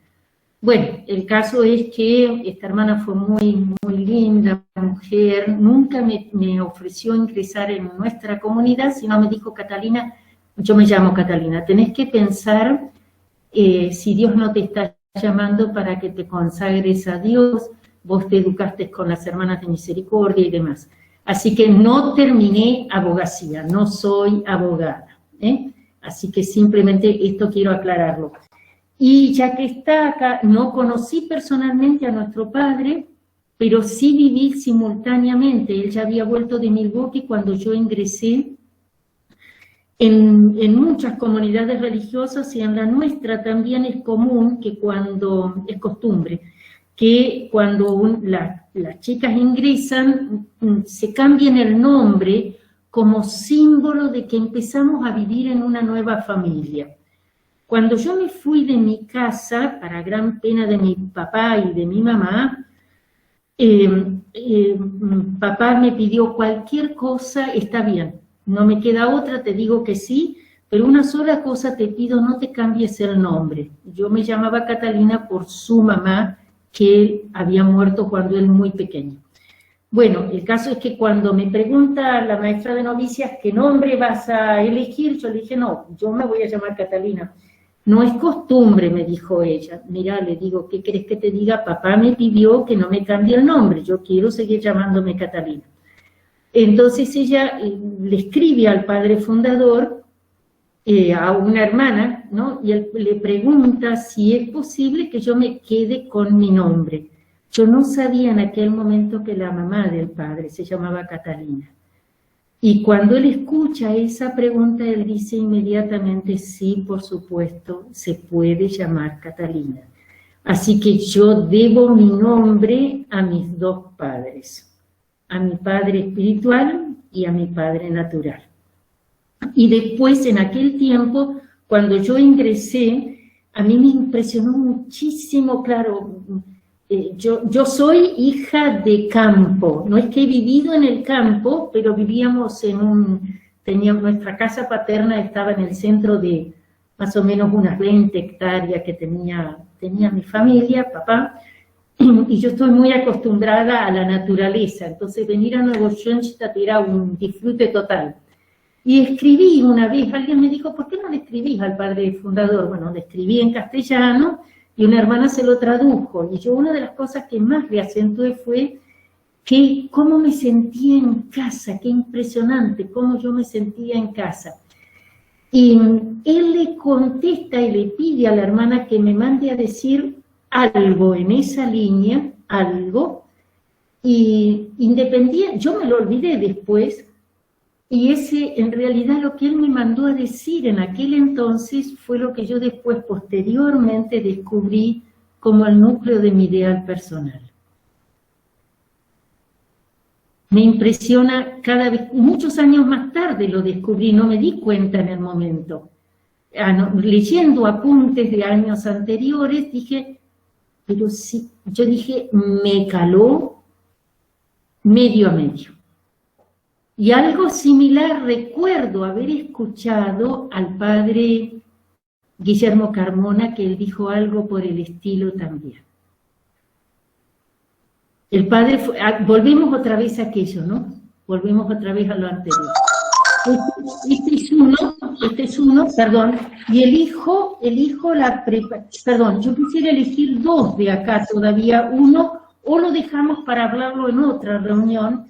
Bueno, el caso es que esta hermana fue muy linda, mujer, nunca me ofreció ingresar en nuestra comunidad, sino me dijo, Catalina, yo me llamo Catalina, tenés que pensar si Dios no te está llamando para que te consagres a Dios, vos te educaste con las hermanas de misericordia y demás. Así que no terminé abogacía, no soy abogada, Así que simplemente esto quiero aclararlo. Y ya que está acá, no conocí personalmente a nuestro padre, pero sí viví simultáneamente. Él ya había vuelto de Milwaukee cuando yo ingresé en muchas comunidades religiosas, y en la nuestra también es común que es costumbre, que cuando las chicas ingresan, se cambien el nombre como símbolo de que empezamos a vivir en una nueva familia. Cuando yo me fui de mi casa, para gran pena de mi papá y de mi mamá, papá me pidió cualquier cosa, está bien, no me queda otra, te digo que sí, pero una sola cosa te pido, no te cambies el nombre. Yo me llamaba Catalina por su mamá, que había muerto cuando él muy pequeño. Bueno, el caso es que cuando me pregunta la maestra de novicias qué nombre vas a elegir, yo le dije, no, yo me voy a llamar Catalina. No es costumbre, me dijo ella. Mira, le digo, ¿qué querés que te diga? Papá me pidió que no me cambie el nombre, yo quiero seguir llamándome Catalina. Entonces ella le escribe al padre fundador, a una hermana, ¿no? Y él le pregunta si es posible que yo me quede con mi nombre. Yo no sabía en aquel momento que la mamá del padre se llamaba Catalina. Y cuando él escucha esa pregunta, él dice inmediatamente, sí, por supuesto, se puede llamar Catalina. Así que yo debo mi nombre a mis dos padres, a mi padre espiritual y a mi padre natural. Y después, en aquel tiempo, cuando yo ingresé, a mí me impresionó muchísimo, claro, yo soy hija de campo, no es que he vivido en el campo, pero vivíamos nuestra casa paterna estaba en el centro de más o menos unas 20 hectáreas que tenía mi familia, papá, y yo estoy muy acostumbrada a la naturaleza, entonces venir a Nuevo Schoenstatt era un disfrute total. Y escribí una vez, alguien me dijo, ¿por qué no le escribís al padre fundador? Bueno, le escribí en castellano y una hermana se lo tradujo. Y yo una de las cosas que más le acentué fue que cómo me sentía en casa, qué impresionante, cómo yo me sentía en casa. Y él le contesta y le pide a la hermana que me mande a decir algo en esa línea, algo, y independiente, yo me lo olvidé después, y ese, en realidad, lo que él me mandó a decir en aquel entonces fue lo que yo después, posteriormente, descubrí como el núcleo de mi ideal personal. Me impresiona cada vez, muchos años más tarde lo descubrí, no me di cuenta en el momento. Leyendo apuntes de años anteriores, dije, pero sí, yo dije, me caló medio a medio. Y algo similar recuerdo haber escuchado al padre Guillermo Carmona, que él dijo algo por el estilo también. El padre volvemos otra vez a aquello, ¿no? Volvemos otra vez a lo anterior. Este es uno, perdón, y elijo perdón, yo quisiera elegir dos de acá todavía, uno, o lo dejamos para hablarlo en otra reunión.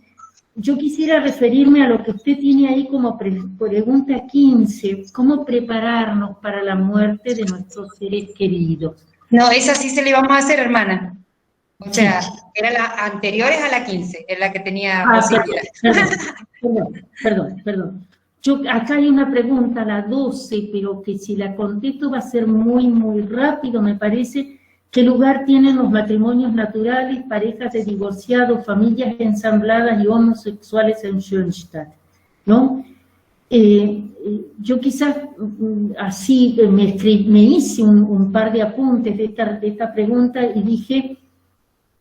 Yo quisiera referirme a lo que usted tiene ahí como pregunta 15, ¿cómo prepararnos para la muerte de nuestros seres queridos? No, esa sí se la íbamos a hacer, hermana. O sea, era la anteriores a la 15, es la que tenía posibilidad. Perdón. Acá hay una pregunta, la 12, pero que si la contesto va a ser muy, muy rápido, me parece. ¿Qué lugar tienen los matrimonios naturales, parejas de divorciados, familias ensambladas y homosexuales en Schoenstatt? ¿No? Yo quizás así me hice un par de apuntes de esta pregunta y dije,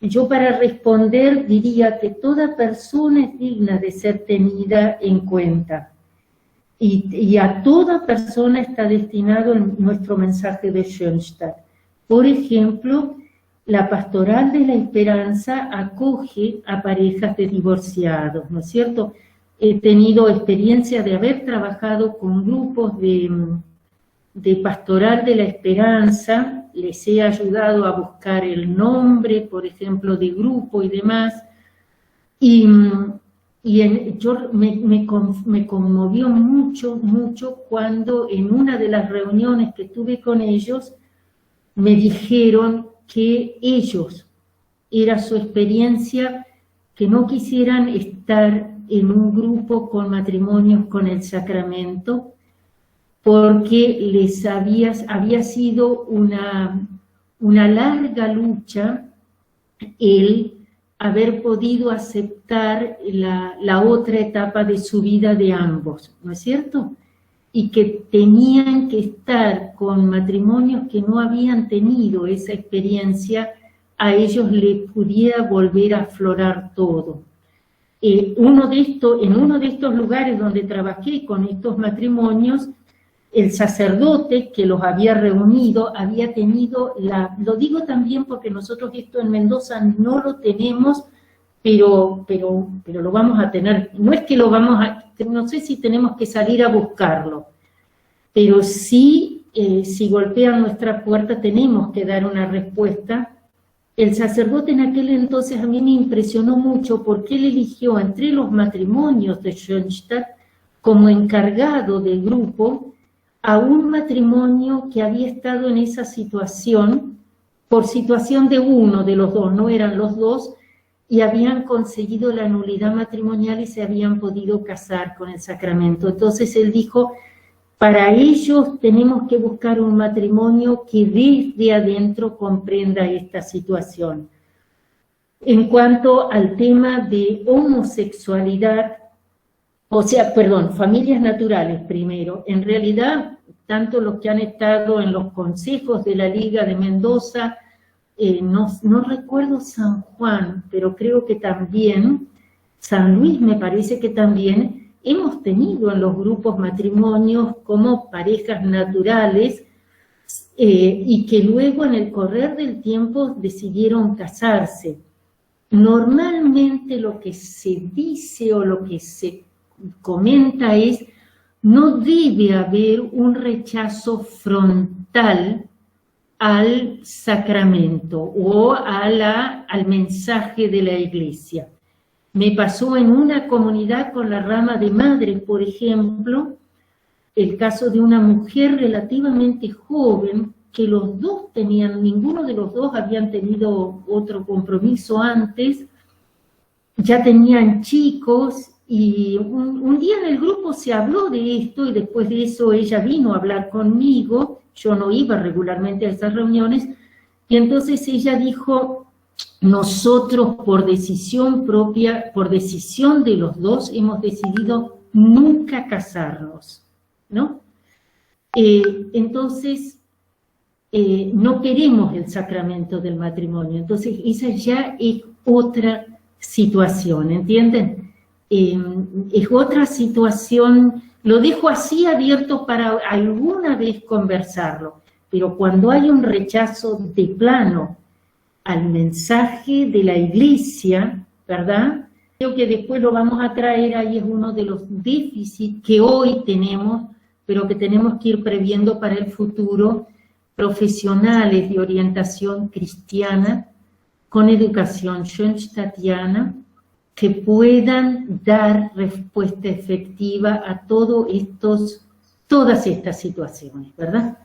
yo para responder diría que toda persona es digna de ser tenida en cuenta. Y a toda persona está destinado nuestro mensaje de Schoenstatt. Por ejemplo, la Pastoral de la Esperanza acoge a parejas de divorciados, ¿no es cierto? He tenido experiencia de haber trabajado con grupos de Pastoral de la Esperanza, les he ayudado a buscar el nombre, por ejemplo, de grupo y demás, me conmovió mucho cuando en una de las reuniones que tuve con ellos, me dijeron que ellos, era su experiencia, que no quisieran estar en un grupo con matrimonios con el sacramento, porque les había sido una larga lucha el haber podido aceptar la otra etapa de su vida de ambos, ¿no es cierto? Y que tenían que estar con matrimonios que no habían tenido esa experiencia, a ellos les pudiera volver a aflorar todo. En uno de estos lugares donde trabajé con estos matrimonios, el sacerdote que los había reunido había tenido lo digo también porque nosotros esto en Mendoza no lo tenemos, pero lo vamos a tener, no es que lo vamos a, no sé si tenemos que salir a buscarlo, pero sí, si golpean nuestra puerta tenemos que dar una respuesta. El sacerdote en aquel entonces a mí me impresionó mucho porque él eligió entre los matrimonios de Schoenstatt como encargado del grupo a un matrimonio que había estado en esa situación, por situación de uno de los dos, no eran los dos, y habían conseguido la nulidad matrimonial y se habían podido casar con el sacramento. Entonces él dijo, para ellos tenemos que buscar un matrimonio que desde adentro comprenda esta situación. En cuanto al tema de homosexualidad, o sea, perdón, familias naturales primero, en realidad, tanto los que han estado en los consejos de la Liga de Mendoza, no recuerdo San Juan, pero creo que también, San Luis me parece que también, hemos tenido en los grupos matrimonios como parejas naturales y que luego en el correr del tiempo decidieron casarse. Normalmente lo que se dice o lo que se comenta es, no debe haber un rechazo frontal al sacramento o al mensaje de la Iglesia. Me pasó en una comunidad con la rama de madres, por ejemplo, el caso de una mujer relativamente joven, que los dos tenían, ninguno de los dos habían tenido otro compromiso antes, ya tenían chicos, y un día en el grupo se habló de esto, y después de eso ella vino a hablar conmigo. Yo no iba regularmente a esas reuniones, y entonces ella dijo, nosotros por decisión propia, por decisión de los dos, hemos decidido nunca casarnos, ¿no? Entonces, no queremos el sacramento del matrimonio. Entonces, esa ya es otra situación, ¿entienden? Es otra situación. Lo dejo así abierto para alguna vez conversarlo, pero cuando hay un rechazo de plano al mensaje de la Iglesia, ¿verdad? Creo que después lo vamos a traer, ahí es uno de los déficits que hoy tenemos, pero que tenemos que ir previendo para el futuro, profesionales de orientación cristiana, con educación schoenstattiana, que puedan dar respuesta efectiva a todas estas situaciones, ¿verdad?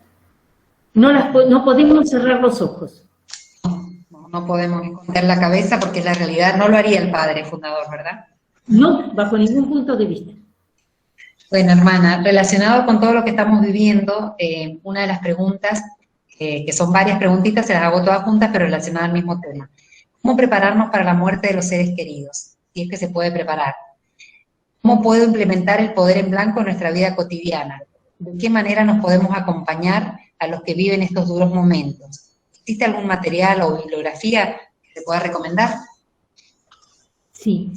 No podemos cerrar los ojos. No podemos esconder la cabeza porque la realidad no lo haría el padre fundador, ¿verdad? No, bajo ningún punto de vista. Bueno, hermana, relacionado con todo lo que estamos viviendo, una de las preguntas, que son varias preguntitas, se las hago todas juntas, pero relacionadas al mismo tema. ¿Cómo prepararnos para la muerte de los seres queridos? Si es que se puede preparar. ¿Cómo puedo implementar el poder en blanco en nuestra vida cotidiana? ¿De qué manera nos podemos acompañar a los que viven estos duros momentos? ¿Existe algún material o bibliografía que se pueda recomendar? Sí.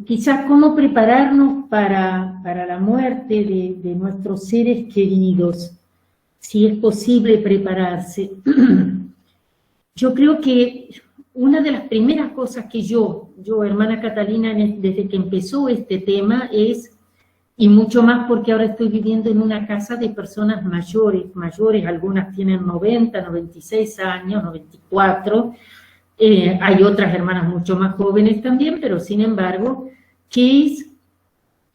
Quizás cómo prepararnos para la muerte de nuestros seres queridos, si es posible prepararse. Yo creo que una de las primeras cosas que yo, hermana Catalina, desde que empezó este tema es, y mucho más porque ahora estoy viviendo en una casa de personas mayores, algunas tienen 90, 96 años, 94, hay otras hermanas mucho más jóvenes también, pero sin embargo, que es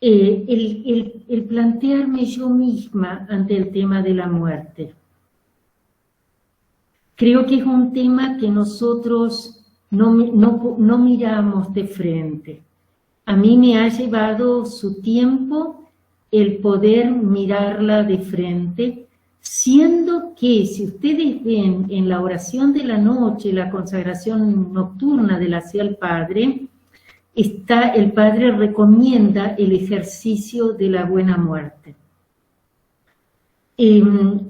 el plantearme yo misma ante el tema de la muerte. Creo que es un tema que nosotros no miramos de frente. A mí me ha llevado su tiempo el poder mirarla de frente, siendo que si ustedes ven en la oración de la noche, la consagración nocturna de la Hacia el Padre, el Padre recomienda el ejercicio de la buena muerte.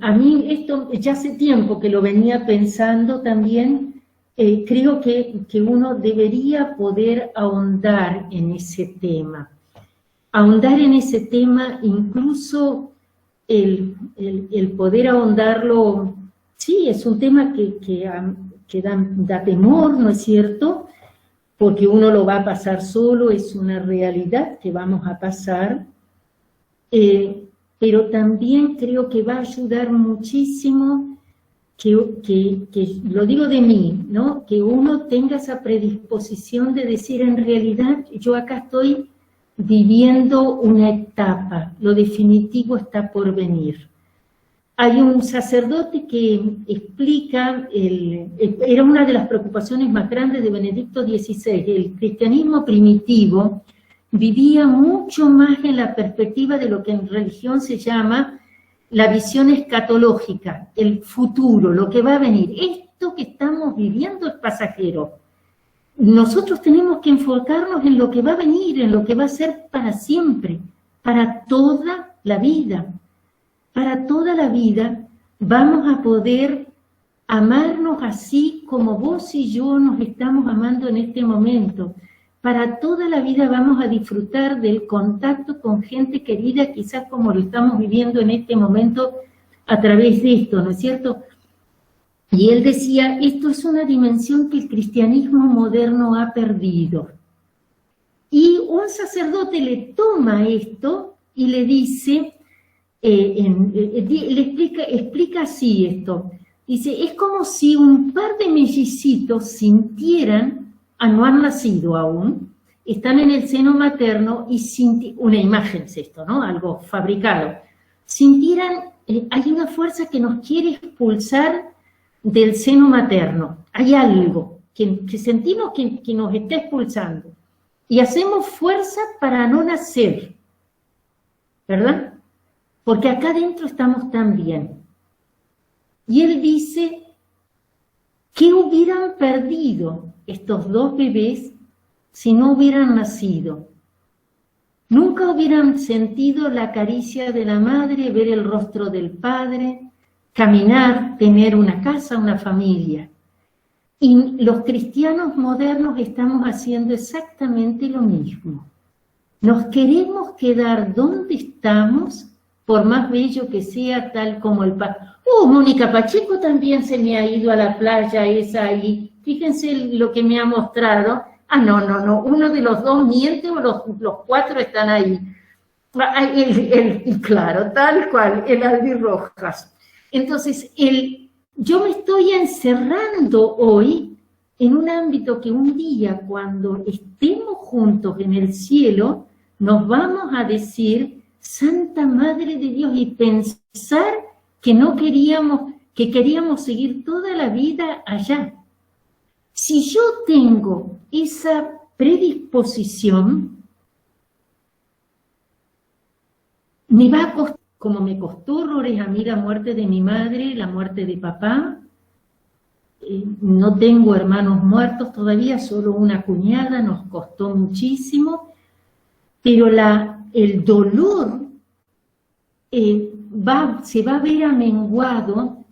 A mí esto ya hace tiempo que lo venía pensando también, creo que uno debería poder ahondar en ese tema. Ahondar en ese tema, incluso el poder ahondarlo, sí, es un tema que da temor, ¿no es cierto? Porque uno lo va a pasar solo, es una realidad que vamos a pasar, pero también creo que va a ayudar muchísimo, que lo digo de mí, ¿no? Que uno tenga esa predisposición de decir, en realidad, yo acá estoy viviendo una etapa, lo definitivo está por venir. hay un sacerdote que explica, era una de las preocupaciones más grandes de Benedicto XVI, el cristianismo primitivo vivía mucho más en la perspectiva de lo que en religión se llama la visión escatológica, el futuro, lo que va a venir. Esto que estamos viviendo es pasajero. Nosotros tenemos que enfocarnos en lo que va a venir, en lo que va a ser para siempre, para toda la vida. Para toda la vida vamos a poder amarnos así como vos y yo nos estamos amando en este momento. Para toda la vida vamos a disfrutar del contacto con gente querida, quizás como lo estamos viviendo en este momento a través de esto, ¿no es cierto? Y él decía, esto es una dimensión que el cristianismo moderno ha perdido. Y un sacerdote le toma esto y le dice... explica así esto. Dice, es como si un par de mellicitos sintieran, no han nacido aún, están en el seno materno y una imagen es esto, ¿no? Algo fabricado. Sintieran, hay una fuerza que nos quiere expulsar del seno materno. Hay algo que sentimos que nos está expulsando. Y hacemos fuerza para no nacer, ¿verdad? Porque acá adentro estamos tan bien. Y él dice, ¿qué hubieran perdido estos dos bebés si no hubieran nacido? Nunca hubieran sentido la caricia de la madre, ver el rostro del padre, caminar, tener una casa, una familia. Y los cristianos modernos estamos haciendo exactamente lo mismo. Nos queremos quedar donde estamos, por más bello que sea, tal como el Mónica Pacheco también se me ha ido a la playa esa ahí. Fíjense lo que me ha mostrado. No, uno de los dos miente o los cuatro están ahí. Claro, tal cual, el albirrojas. Entonces, yo me estoy encerrando hoy en un ámbito que un día, cuando estemos juntos en el cielo, nos vamos a decir... Santa Madre de Dios, y pensar que que queríamos seguir toda la vida allá. Si yo tengo esa predisposición, me va a costar, como me costó horrores a mí la muerte de mi madre, la muerte de papá. No tengo hermanos muertos todavía, solo una cuñada, nos costó muchísimo, pero el dolor se va a ver amenguado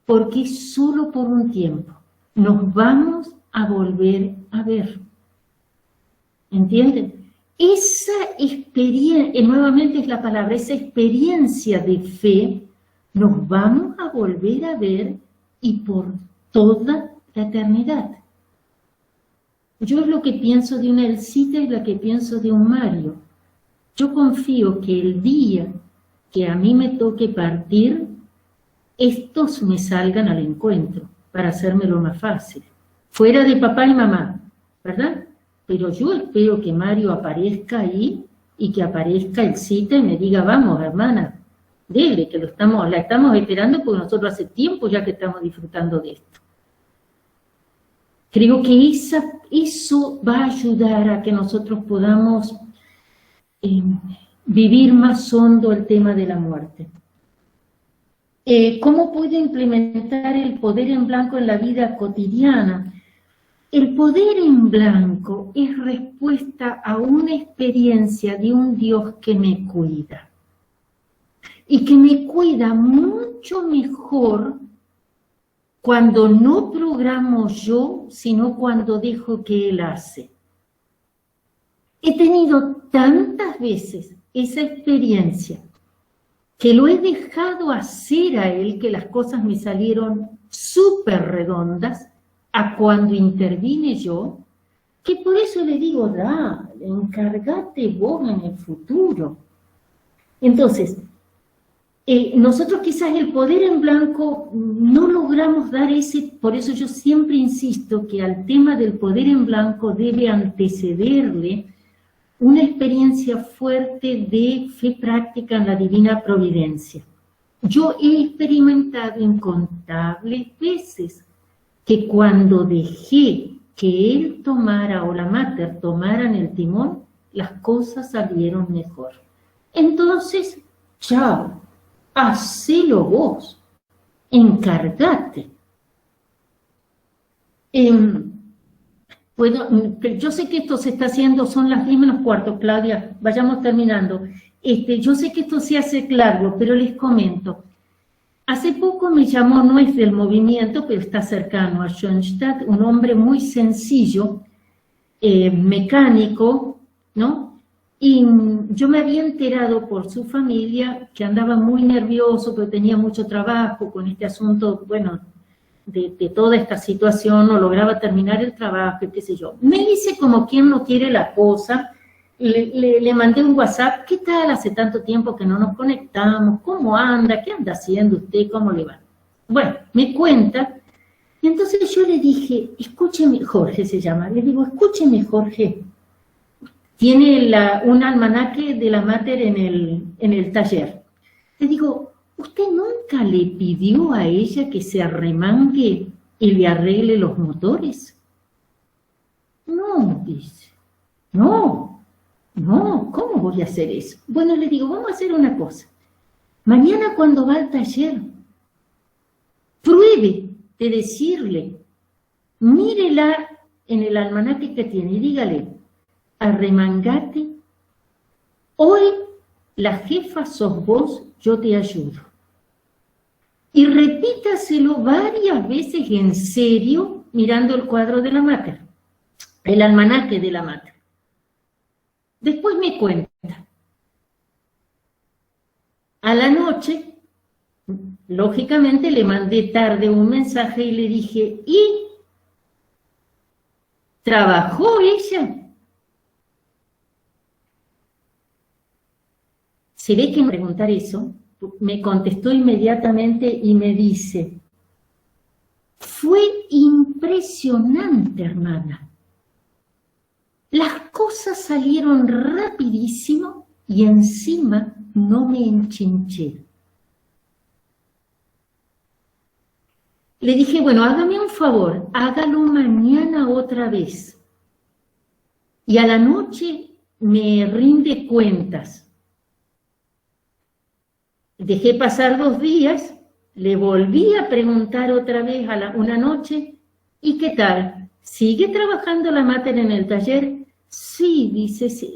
porque es solo por un tiempo. Nos vamos a volver a ver. ¿Entienden? Esa experiencia, nuevamente es la palabra, esa experiencia de fe, nos vamos a volver a ver y por toda la eternidad. Yo es lo que pienso de una Elcita y lo que pienso de un Mario. Yo confío que el día que a mí me toque partir, estos me salgan al encuentro para hacérmelo más fácil. Fuera de papá y mamá, ¿verdad? Pero yo espero que Mario aparezca ahí y que aparezca Elcita y me diga, vamos, hermana, dele, que la estamos esperando porque nosotros hace tiempo ya que estamos disfrutando de esto. Creo que eso va a ayudar a que nosotros podamos vivir más hondo el tema de la muerte. ¿Cómo puede implementar el poder en blanco en la vida cotidiana? El poder en blanco es respuesta a una experiencia de un Dios que me cuida. Y que me cuida mucho mejor cuando no programo yo, sino cuando dejo que Él hace. He tenido tantas veces esa experiencia que lo he dejado hacer a Él, que las cosas me salieron súper redondas, a cuando intervine yo, que por eso le digo, dale, encárgate vos en el futuro. Entonces, nosotros quizás el poder en blanco no logramos dar ese, por eso yo siempre insisto que al tema del poder en blanco debe antecederle una experiencia fuerte de fe práctica en la divina providencia. Yo he experimentado incontables veces que cuando dejé que él tomara o la mater tomaran el timón, las cosas salieron mejor. Entonces, chao, hacelo vos, encargate. Bueno, yo sé que esto se está haciendo, son las 10:15, Claudia, vayamos terminando. Yo sé que esto se hace largo, pero les comento. Hace poco me llamó, no es del movimiento, pero está cercano a Schoenstatt, un hombre muy sencillo, mecánico, ¿no? Y yo me había enterado por su familia que andaba muy nervioso, que tenía mucho trabajo con este asunto, bueno, de toda esta situación, no lograba terminar el trabajo, qué sé yo. Me hice como quien no quiere la cosa, le mandé un WhatsApp, ¿qué tal? Hace tanto tiempo que no nos conectamos, ¿cómo anda? ¿Qué anda haciendo usted? ¿Cómo le va? Bueno, me cuenta, y entonces yo le dije, escúcheme, Jorge se llama, le digo, escúcheme Jorge, tiene un almanaque de la mater en el taller. Le digo, ¿usted nunca le pidió a ella que se arremangue y le arregle los motores? No, dice, no, ¿cómo voy a hacer eso? Bueno, le digo, vamos a hacer una cosa. Mañana cuando va al taller, pruebe de decirle, mírela en el almanaque que tiene y dígale, arremangate, hoy la jefa sos vos, yo te ayudo. Y repítaselo varias veces en serio, mirando el cuadro de la mater, el almanaque de la mater. Después me cuenta. A la noche, lógicamente le mandé tarde un mensaje y le dije, ¿y trabajó ella? Se ve que me preguntar eso, me contestó inmediatamente y me dice, fue impresionante, hermana. Las cosas salieron rapidísimo y encima no me enchinché. Le dije, bueno, hágame un favor, hágalo mañana otra vez. Y a la noche me rinde cuentas. Dejé pasar 2 días, le volví a preguntar otra vez una noche, ¿y qué tal? ¿Sigue trabajando la mater en el taller? Sí,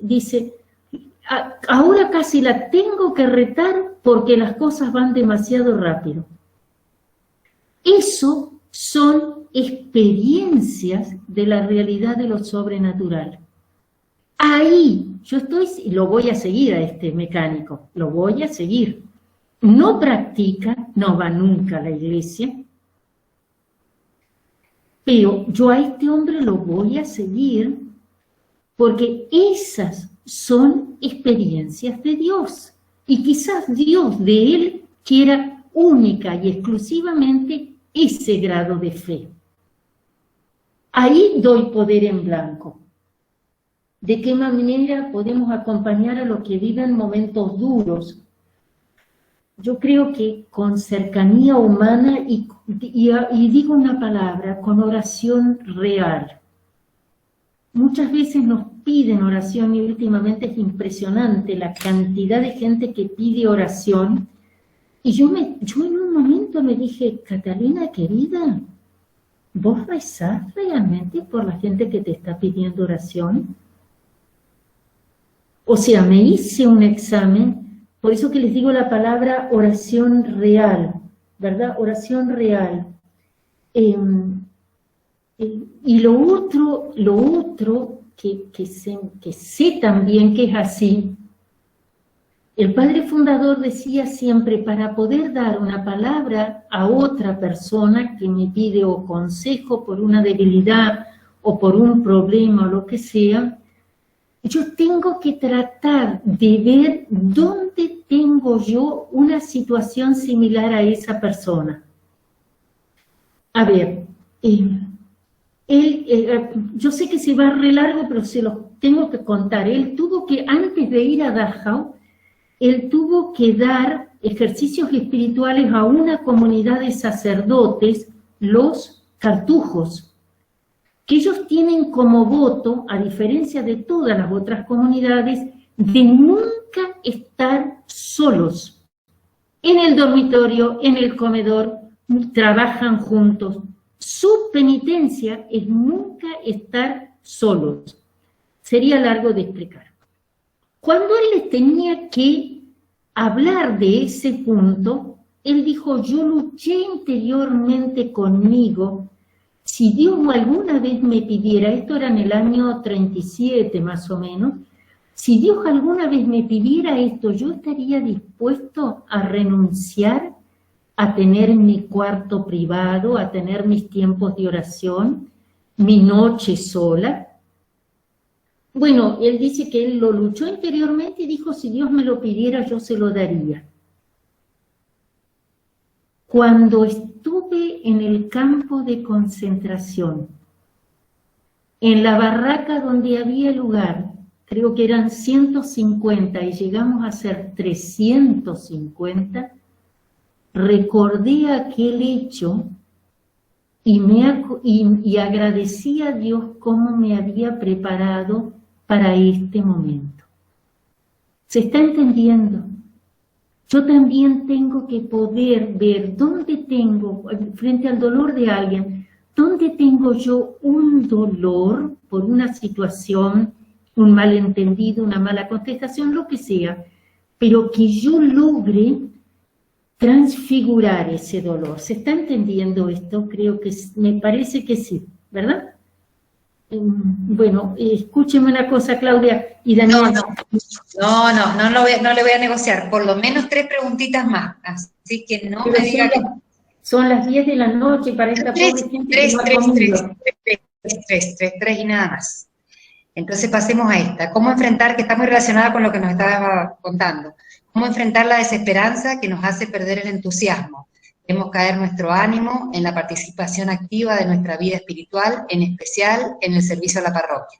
dice, ahora casi la tengo que retar porque las cosas van demasiado rápido. Eso son experiencias de la realidad de lo sobrenatural. Ahí yo estoy, lo voy a seguir a este mecánico, lo voy a seguir. No practica, no va nunca a la iglesia, pero yo a este hombre lo voy a seguir porque esas son experiencias de Dios. Y quizás Dios de él quiera única y exclusivamente ese grado de fe. Ahí doy poder en blanco. ¿De qué manera podemos acompañar a los que viven momentos duros? Yo creo que con cercanía humana y digo una palabra, con oración real. Muchas veces nos piden oración y últimamente es impresionante la cantidad de gente que pide oración. Y yo en un momento me dije, Catalina querida, ¿vos rezás realmente por la gente que te está pidiendo oración? O sea, me hice un examen. Por eso que les digo la palabra oración real, ¿verdad? Oración real. Y lo otro que sé también que es así, el padre fundador decía siempre, para poder dar una palabra a otra persona que me pide o consejo por una debilidad o por un problema o lo que sea, yo tengo que tratar de ver dónde tengo yo una situación similar a esa persona. A ver, yo sé que se va re largo, pero se los tengo que contar. Él tuvo que, antes de ir a Dachau, él tuvo que dar ejercicios espirituales a una comunidad de sacerdotes, los cartujos, que ellos tienen como voto, a diferencia de todas las otras comunidades, de nunca estar solos. En el dormitorio, en el comedor, trabajan juntos. Su penitencia es nunca estar solos. Sería largo de explicar. Cuando él les tenía que hablar de ese punto, él dijo, yo luché interiormente conmigo. Si Dios alguna vez me pidiera, esto era en el año 37 más o menos, si Dios alguna vez me pidiera esto, yo estaría dispuesto a renunciar a tener mi cuarto privado, a tener mis tiempos de oración, mi noche sola. Bueno, él dice que él lo luchó interiormente y dijo, si Dios me lo pidiera, yo se lo daría. Cuando estuve en el campo de concentración, en la barraca donde había lugar, creo que eran 150 y llegamos a ser 350, recordé aquel hecho y agradecí a Dios cómo me había preparado para este momento. ¿Se está entendiendo? Yo también tengo que poder ver dónde tengo, frente al dolor de alguien, dónde tengo yo un dolor por una situación, un malentendido, una mala contestación, lo que sea, pero que yo logre transfigurar ese dolor. ¿Se está entendiendo esto? Creo que me parece que sí, ¿verdad? Bueno, escúcheme una cosa, Claudia y Daniel. No le voy a negociar. Por lo menos 3 preguntitas más. Así que no me diga que... Son las 10 de la noche para esta pobre gente que no ha comido. 3 y nada más. Entonces pasemos a esta. ¿Cómo enfrentar, que está muy relacionada con lo que nos estaba contando, cómo enfrentar la desesperanza que nos hace perder el entusiasmo? Debemos caer nuestro ánimo en la participación activa de nuestra vida espiritual, en especial en el servicio a la parroquia.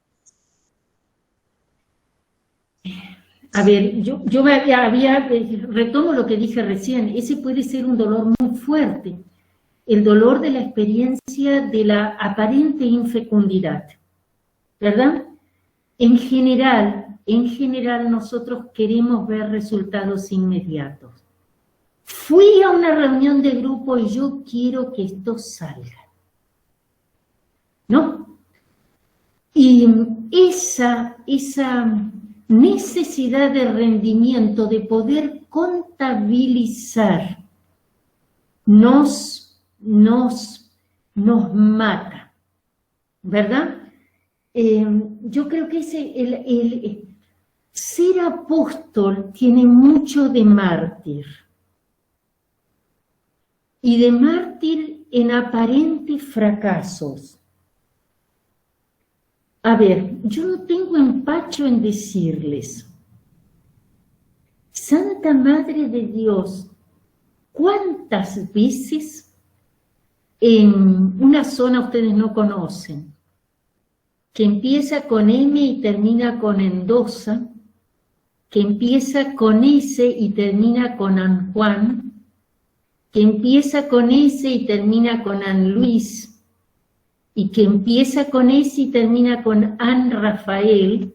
A ver, yo retomo lo que dije recién, ese puede ser un dolor muy fuerte, el dolor de la experiencia de la aparente infecundidad, ¿verdad? En general nosotros queremos ver resultados inmediatos. Fui a una reunión de grupo y yo quiero que esto salga, ¿no? Y esa necesidad de rendimiento, de poder contabilizar, nos mata, ¿verdad? Yo creo que el ser apóstol tiene mucho de mártir. Y de mártir en aparentes fracasos. A ver, yo no tengo empacho en decirles, Santa Madre de Dios, ¿cuántas veces en una zona ustedes no conocen, que empieza con M y termina con Endosa, que empieza con S y termina con San Juan, que empieza con S y termina con San Luis, y que empieza con S y termina con San Rafael?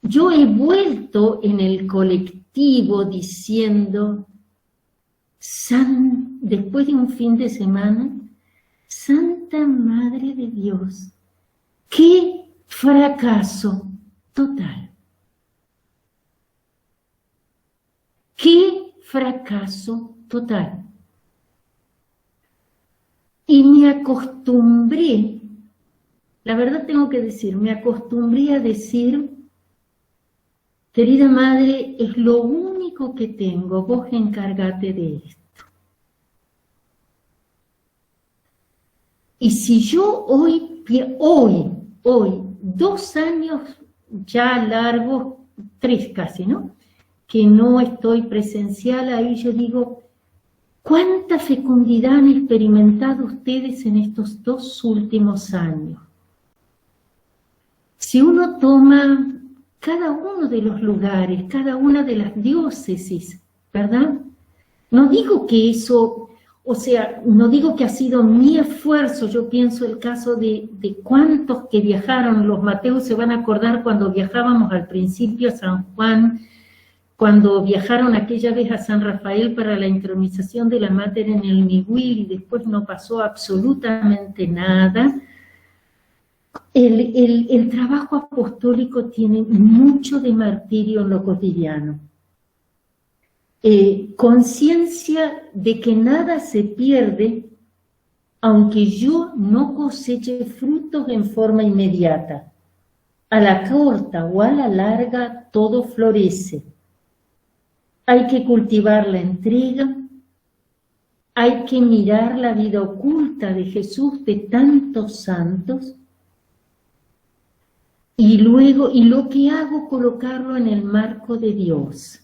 Yo he vuelto en el colectivo diciendo, después de un fin de semana, Santa Madre de Dios, ¡qué fracaso total! ¡Qué fracaso total! Y me acostumbré, la verdad tengo que decir, me acostumbré a decir, querida Madre, es lo único que tengo, vos encárgate de esto. Y si yo hoy, 2 años ya largos, 3 casi, ¿no?, que no estoy presencial ahí, yo digo, ¿cuánta fecundidad han experimentado ustedes en estos 2 últimos años? Si uno toma cada uno de los lugares, cada una de las diócesis, ¿verdad? No digo que eso, o sea, no digo que ha sido mi esfuerzo. Yo pienso el caso de cuántos que viajaron. Los Mateos se van a acordar cuando viajábamos al principio a San Juan, cuando viajaron aquella vez a San Rafael para la intronización de la Mater en el Miguel, y después no pasó absolutamente nada. El trabajo apostólico tiene mucho de martirio en lo cotidiano. Conciencia de que nada se pierde, aunque yo no coseche frutos en forma inmediata. A la corta o a la larga todo florece. Hay que cultivar la entrega, hay que mirar la vida oculta de Jesús, de tantos santos, y luego, y lo que hago, colocarlo en el marco de Dios.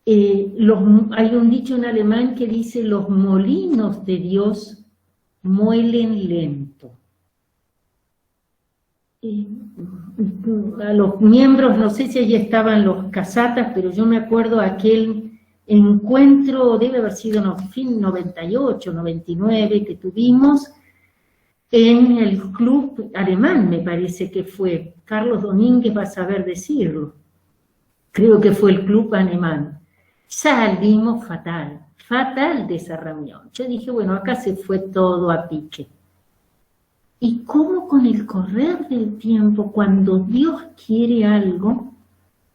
Hay un dicho en alemán que dice: los molinos de Dios muelen lento. A los miembros, no sé si allí estaban los casatas, pero yo me acuerdo aquel encuentro, debe haber sido en fin 98, 99, que tuvimos en el club alemán, me parece que fue. Carlos Domínguez va a saber decirlo. Creo que fue el club alemán. Salimos fatal de esa reunión. Yo dije, bueno, acá se fue todo a pique. Y cómo con el correr del tiempo, cuando Dios quiere algo,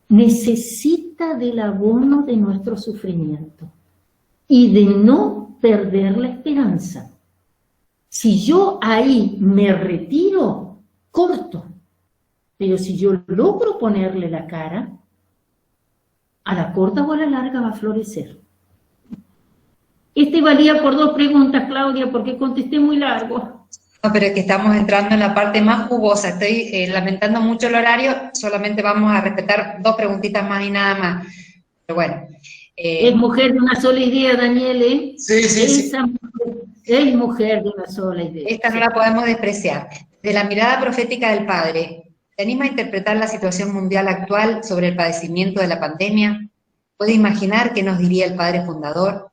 necesita del abono de nuestro sufrimiento y de no perder la esperanza. Si yo ahí me retiro, corto, pero si yo logro ponerle la cara, a la corta o a la larga va a florecer. Valía por 2 preguntas, Claudia, porque contesté muy largo. No, pero es que estamos entrando en la parte más jugosa. Estoy lamentando mucho el horario, solamente vamos a respetar 2 preguntitas más y nada más. Pero bueno. Es mujer de una sola idea, Daniel, ¿eh? Sí. Es mujer de una sola idea. Esta no la podemos despreciar. De la mirada profética del Padre, ¿se anima a interpretar la situación mundial actual sobre el padecimiento de la pandemia? ¿Puede imaginar qué nos diría el Padre Fundador?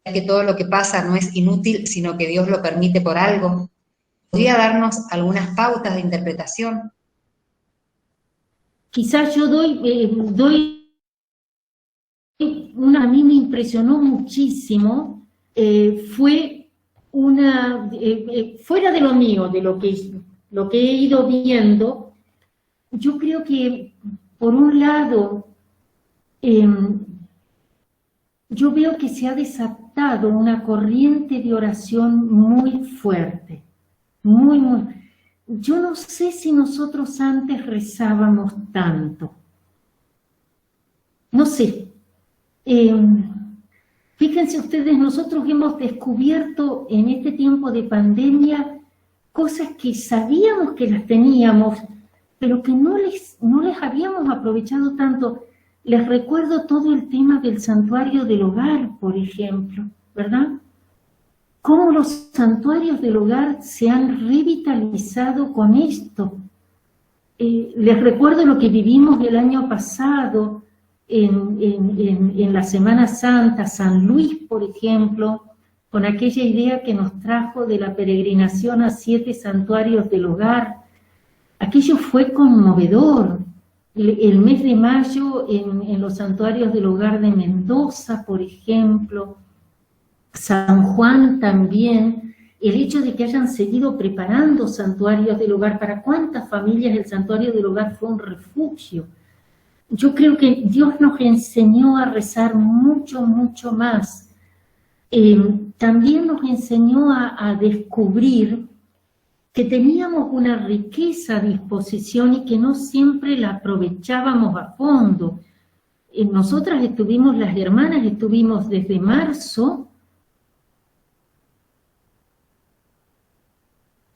Que todo lo que pasa no es inútil, sino que Dios lo permite por algo. ¿Podría darnos algunas pautas de interpretación? Quizás yo doy una, a mí me impresionó muchísimo, fue una, fuera de lo mío, de lo que he ido viendo. Yo creo que, por un lado, yo veo que se ha desatado una corriente de oración muy fuerte, muy. Yo no sé si nosotros antes rezábamos tanto. No sé. Fíjense ustedes, nosotros hemos descubierto en este tiempo de pandemia cosas que sabíamos que las teníamos, pero que no les habíamos aprovechado tanto. Les recuerdo todo el tema del santuario del hogar, por ejemplo, ¿verdad? Cómo los santuarios del hogar se han revitalizado con esto. Les recuerdo lo que vivimos el año pasado en la Semana Santa, San Luis, por ejemplo, con aquella idea que nos trajo de la peregrinación a 7 santuarios del hogar. Aquello fue conmovedor. El mes de mayo en los santuarios del hogar de Mendoza, por ejemplo, San Juan también, el hecho de que hayan seguido preparando santuarios del hogar. ¿Para cuántas familias el santuario del hogar fue un refugio? Yo creo que Dios nos enseñó a rezar mucho, mucho más. También nos enseñó a descubrir que teníamos una riqueza a disposición y que no siempre la aprovechábamos a fondo. Nosotras estuvimos, las hermanas estuvimos desde marzo,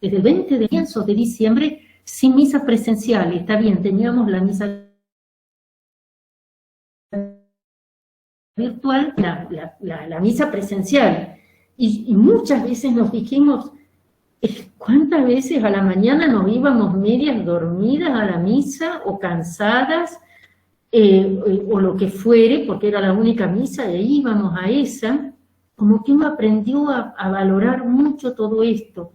desde el 20 de diciembre, sin misa presencial. Está bien, teníamos la misa virtual, la misa presencial. Y muchas veces nos dijimos, ¿cuántas veces a la mañana nos íbamos medias dormidas a la misa o cansadas? o lo que fuere, porque era la única misa, e íbamos a esa, como que uno aprendió a valorar mucho todo esto.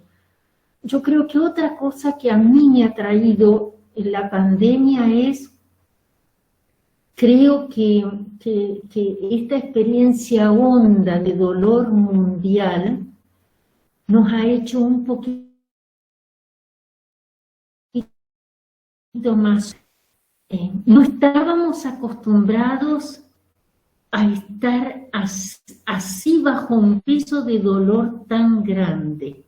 Yo creo que otra cosa que a mí me ha traído en la pandemia es, creo que esta experiencia honda de dolor mundial nos ha hecho un poquito más. No estábamos acostumbrados a estar así bajo un peso de dolor tan grande.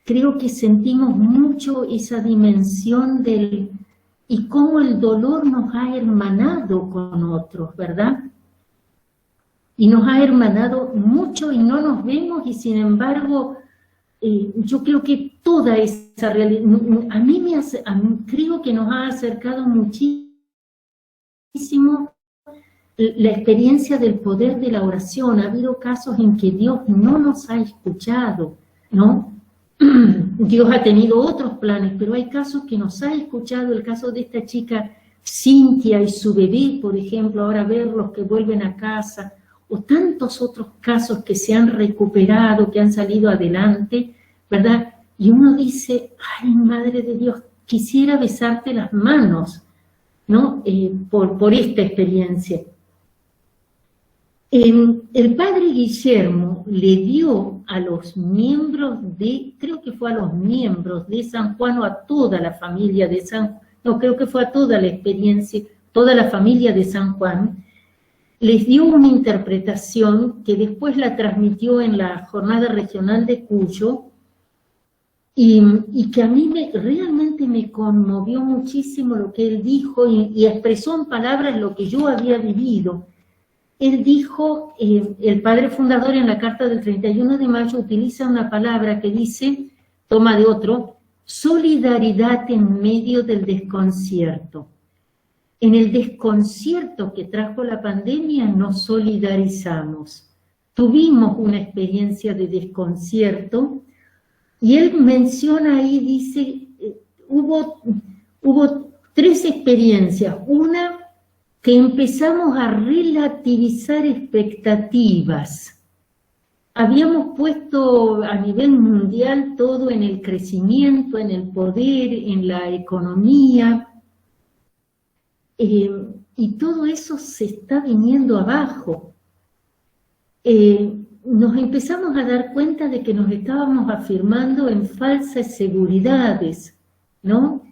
Creo que sentimos mucho esa dimensión y cómo el dolor nos ha hermanado con otros, ¿verdad? Y nos ha hermanado mucho y no nos vemos, y sin embargo, yo creo que toda esa realidad, a mí creo que nos ha acercado muchísimo la experiencia del poder de la oración. Ha habido casos en que Dios no nos ha escuchado, ¿no? Dios ha tenido otros planes, pero hay casos que nos ha escuchado. El caso de esta chica Cintia y su bebé, por ejemplo, ahora verlos que vuelven a casa, o tantos otros casos que se han recuperado, que han salido adelante, ¿verdad? Y uno dice, ay, Madre de Dios, quisiera besarte las manos, ¿no? Por esta experiencia. El padre Guillermo le dio a los miembros creo que fue a los miembros de San Juan, o a toda la familia de creo que fue a toda la experiencia, toda la familia de San Juan, les dio una interpretación que después la transmitió en la jornada regional de Cuyo, y que a mí realmente me conmovió muchísimo lo que él dijo, y expresó en palabras lo que yo había vivido. Él dijo, el padre fundador en la carta del 31 de mayo utiliza una palabra que dice, toma de otro, solidaridad en medio del desconcierto. En el desconcierto que trajo la pandemia nos solidarizamos. Tuvimos una experiencia de desconcierto, y él menciona ahí, dice, hubo 3 experiencias. Una, que empezamos a relativizar expectativas. Habíamos puesto a nivel mundial todo en el crecimiento, en el poder, en la economía, y todo eso se está viniendo abajo. Nos empezamos a dar cuenta de que nos estábamos afirmando en falsas seguridades, ¿no?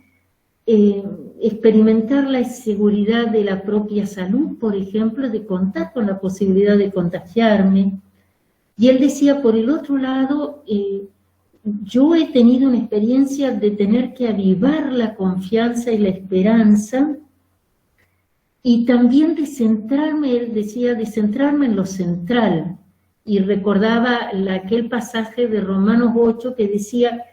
Experimentar la inseguridad de la propia salud, por ejemplo, de contar con la posibilidad de contagiarme. Y él decía, por el otro lado, yo he tenido una experiencia de tener que avivar la confianza y la esperanza, y también de centrarme, él decía, de centrarme en lo central. Y recordaba aquel pasaje de Romanos 8 que decía,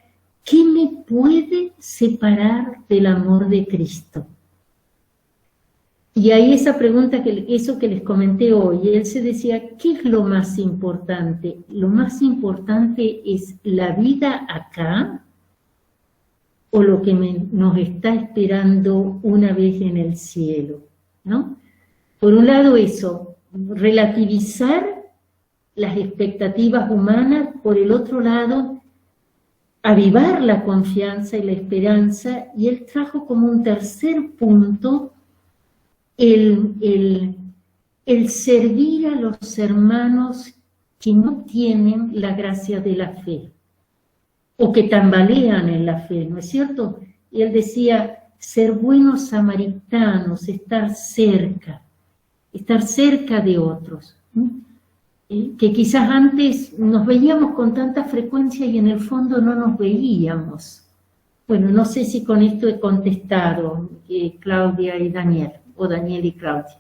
¿qué me puede separar del amor de Cristo? Y ahí esa pregunta, eso que les comenté hoy, él se decía, ¿qué es lo más importante? Lo más importante es la vida acá, o lo que nos está esperando una vez en el cielo, ¿no? Por un lado eso, relativizar las expectativas humanas, por el otro lado, avivar la confianza y la esperanza, y él trajo como un tercer punto el servir a los hermanos que no tienen la gracia de la fe, o que tambalean en la fe, ¿no es cierto? Y él decía, ser buenos samaritanos, estar cerca de otros, ¿no? Que quizás antes nos veíamos con tanta frecuencia y en el fondo no nos veíamos. Bueno, no sé si con esto he contestado, Claudia y Daniel, o Daniel y Claudia.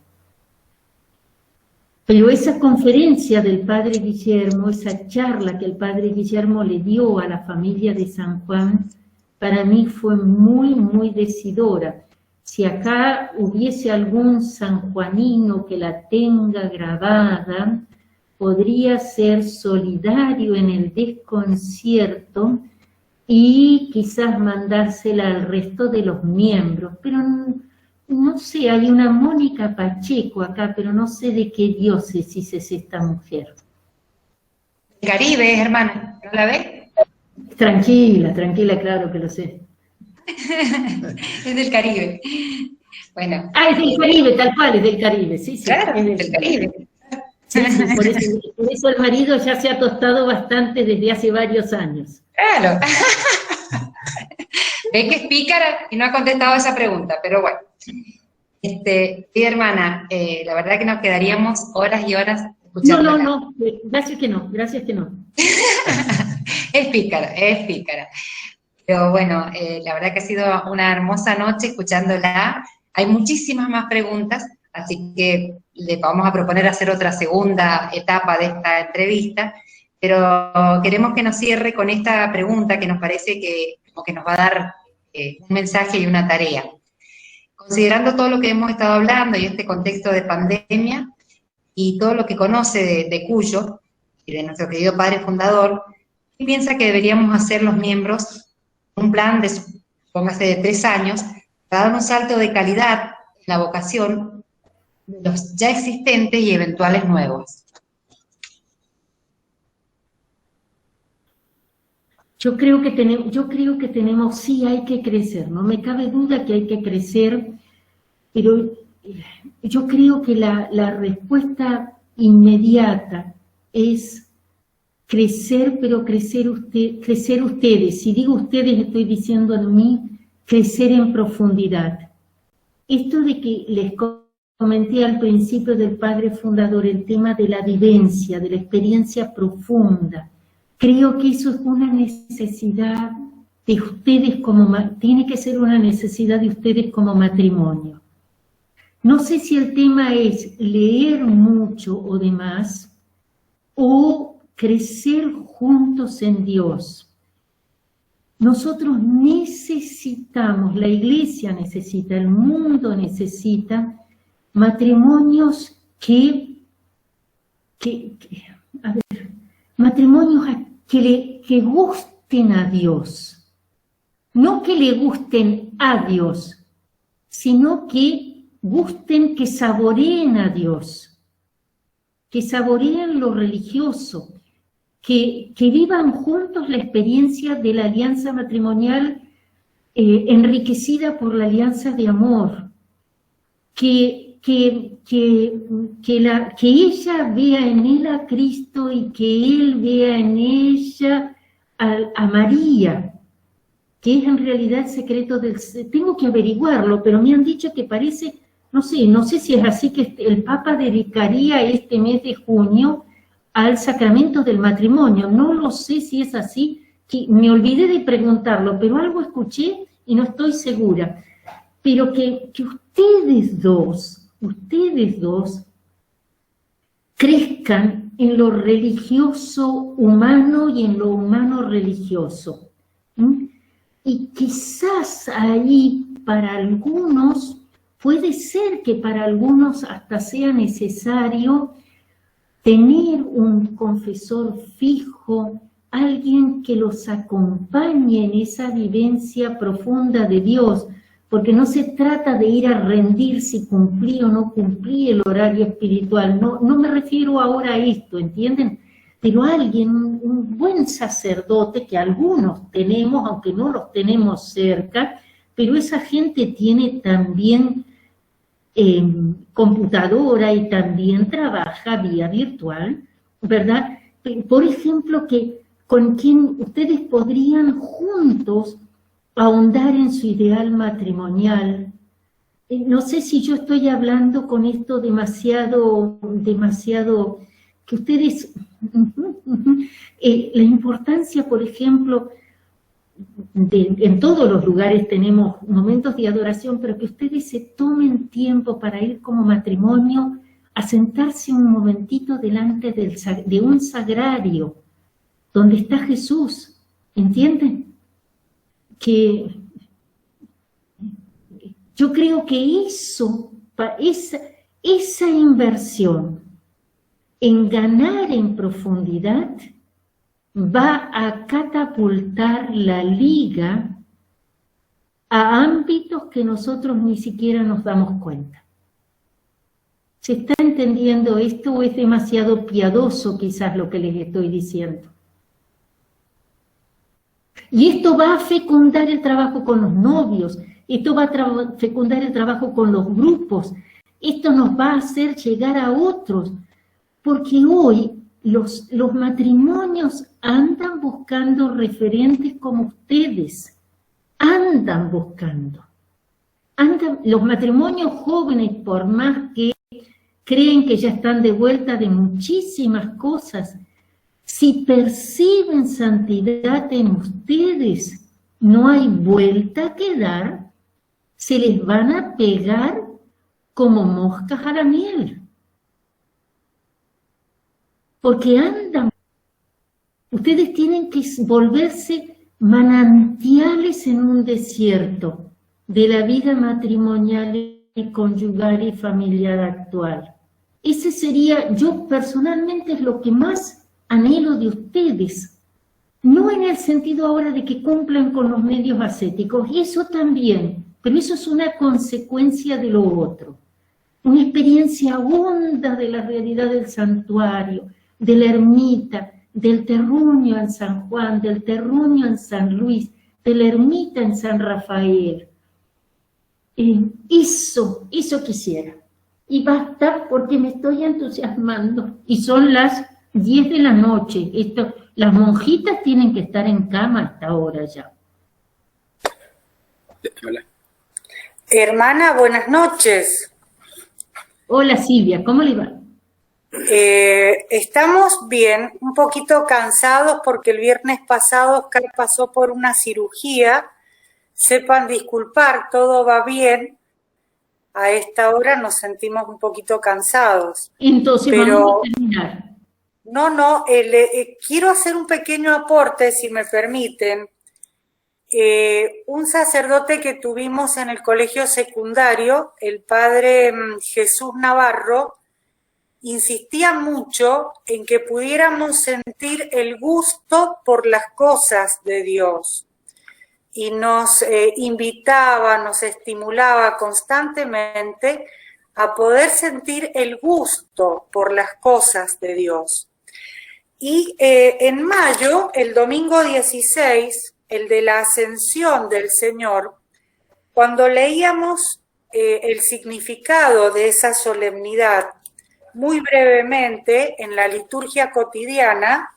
Pero esa conferencia del padre Guillermo, esa charla que el padre Guillermo le dio a la familia de San Juan, para mí fue muy, muy decidora. Si acá hubiese algún sanjuanino que la tenga grabada, podría ser solidario en el desconcierto y quizás mandársela al resto de los miembros, pero no sé, hay una Mónica Pacheco acá, pero no sé de qué diócesis es esta mujer. El Caribe, hermana, ¿no la ves? Tranquila, tranquila, claro que lo sé. Es del Caribe. Bueno. Ah, es del Caribe, tal cual, es del Caribe, sí, sí. Claro, es del Caribe. Sí, sí, por eso el marido ya se ha tostado bastante desde hace varios años. Claro. Ve que es pícara y no ha contestado esa pregunta, pero bueno. Sí, hermana, la verdad que nos quedaríamos horas y horas escuchando. No, gracias que no. Es pícara, es pícara. Pero bueno, la verdad que ha sido una hermosa noche escuchándola. Hay muchísimas más preguntas, así que le vamos a proponer hacer otra segunda etapa de esta entrevista, pero queremos que nos cierre con esta pregunta que nos parece que nos va a dar un mensaje y una tarea. Considerando todo lo que hemos estado hablando y este contexto de pandemia y todo lo que conoce de Cuyo y de nuestro querido padre fundador, ¿qué piensa que deberíamos hacer los miembros? Un plan de, póngase, de 3 años, para dar un salto de calidad en la vocación de los ya existentes y eventuales nuevos. Yo creo que tenemos, sí hay que crecer, no me cabe duda que hay que crecer, pero yo creo que la respuesta inmediata es crecer, pero crecer ustedes. Si digo ustedes, estoy diciendo en mí, crecer en profundidad. Esto de que les comenté al principio del padre fundador, el tema de la vivencia, de la experiencia profunda, creo que eso es una necesidad de ustedes tiene que ser una necesidad de ustedes como matrimonio. No sé si el tema es leer mucho o demás, o crecer juntos en Dios. Nosotros necesitamos, la iglesia necesita, el mundo necesita matrimonios matrimonios que gusten a Dios. No que le gusten a Dios, sino que gusten, que saboreen a Dios, que saboreen lo religioso, que vivan juntos la experiencia de la alianza matrimonial enriquecida por la alianza de amor, que ella vea en él a Cristo y que él vea en ella a María, que es en realidad el secreto del... Tengo que averiguarlo, pero me han dicho que parece, no sé si es así, que el Papa dedicaría este mes de junio al sacramento del matrimonio. No lo sé si es así, que me olvidé de preguntarlo, pero algo escuché y no estoy segura. Pero que ustedes dos crezcan en lo religioso humano y en lo humano religioso. Y quizás ahí para algunos, puede ser que para algunos hasta sea necesario tener un confesor fijo, alguien que los acompañe en esa vivencia profunda de Dios, porque no se trata de ir a rendir si cumplí o no cumplí el horario espiritual, no me refiero ahora a esto, ¿entienden? Pero alguien, un buen sacerdote, que algunos tenemos, aunque no los tenemos cerca, pero esa gente tiene también computadora y también trabaja vía virtual, ¿verdad? Por ejemplo, con quien ustedes podrían juntos ahondar en su ideal matrimonial. No sé si yo estoy hablando con esto demasiado, que ustedes, la importancia, por ejemplo, en todos los lugares tenemos momentos de adoración, pero que ustedes se tomen tiempo para ir como matrimonio a sentarse un momentito delante de un sagrario, donde está Jesús, ¿entienden? Que yo creo que esa inversión en ganar en profundidad va a catapultar la liga a ámbitos que nosotros ni siquiera nos damos cuenta. ¿Se está entendiendo esto o es demasiado piadoso quizás lo que les estoy diciendo? Y esto va a fecundar el trabajo con los novios, esto va a fecundar el trabajo con los grupos, esto nos va a hacer llegar a otros, porque hoy los matrimonios andan buscando referentes como ustedes, andan buscando. Los matrimonios jóvenes, por más que creen que ya están de vuelta de muchísimas cosas, si perciben santidad en ustedes, no hay vuelta que dar, se les van a pegar como moscas a la miel. Porque andan. Ustedes tienen que volverse manantiales en un desierto de la vida matrimonial y conyugal y familiar actual. Ese sería, yo personalmente es lo que más anhelo de ustedes, no en el sentido ahora de que cumplan con los medios ascéticos, y eso también, pero eso es una consecuencia de lo otro, una experiencia honda de la realidad del santuario, de la ermita, del terruño en San Juan, del terruño en San Luis, de la ermita en San Rafael. Eso quisiera. Y basta porque me estoy entusiasmando. Y son las 10 de la noche. Las monjitas tienen que estar en cama a esta hora ya. Hola. Hermana, buenas noches. Hola Silvia, ¿cómo le va? Estamos bien, un poquito cansados porque el viernes pasado Oscar pasó por una cirugía. Sepan disculpar, todo va bien. A esta hora nos sentimos un poquito cansados. Entonces vamos a terminar. No, quiero hacer un pequeño aporte, si me permiten. Un sacerdote que tuvimos en el colegio secundario, el padre Jesús Navarro, insistía mucho en que pudiéramos sentir el gusto por las cosas de Dios. Y nos invitaba, nos estimulaba constantemente a poder sentir el gusto por las cosas de Dios. Y en mayo, el domingo 16, el de la Ascensión del Señor, cuando leíamos el significado de esa solemnidad, muy brevemente en la liturgia cotidiana,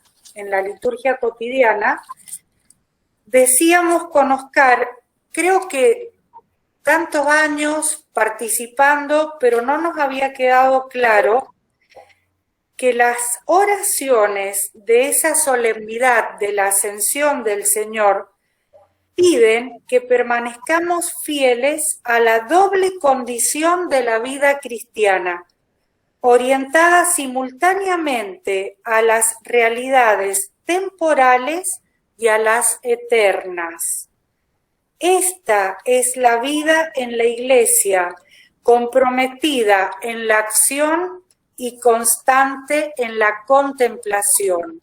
decíamos con Oscar, creo que tantos años participando, pero no nos había quedado claro que las oraciones de esa solemnidad de la Ascensión del Señor piden que permanezcamos fieles a la doble condición de la vida cristiana, orientada simultáneamente a las realidades temporales y a las eternas. Esta es la vida en la Iglesia, comprometida en la acción y constante en la contemplación.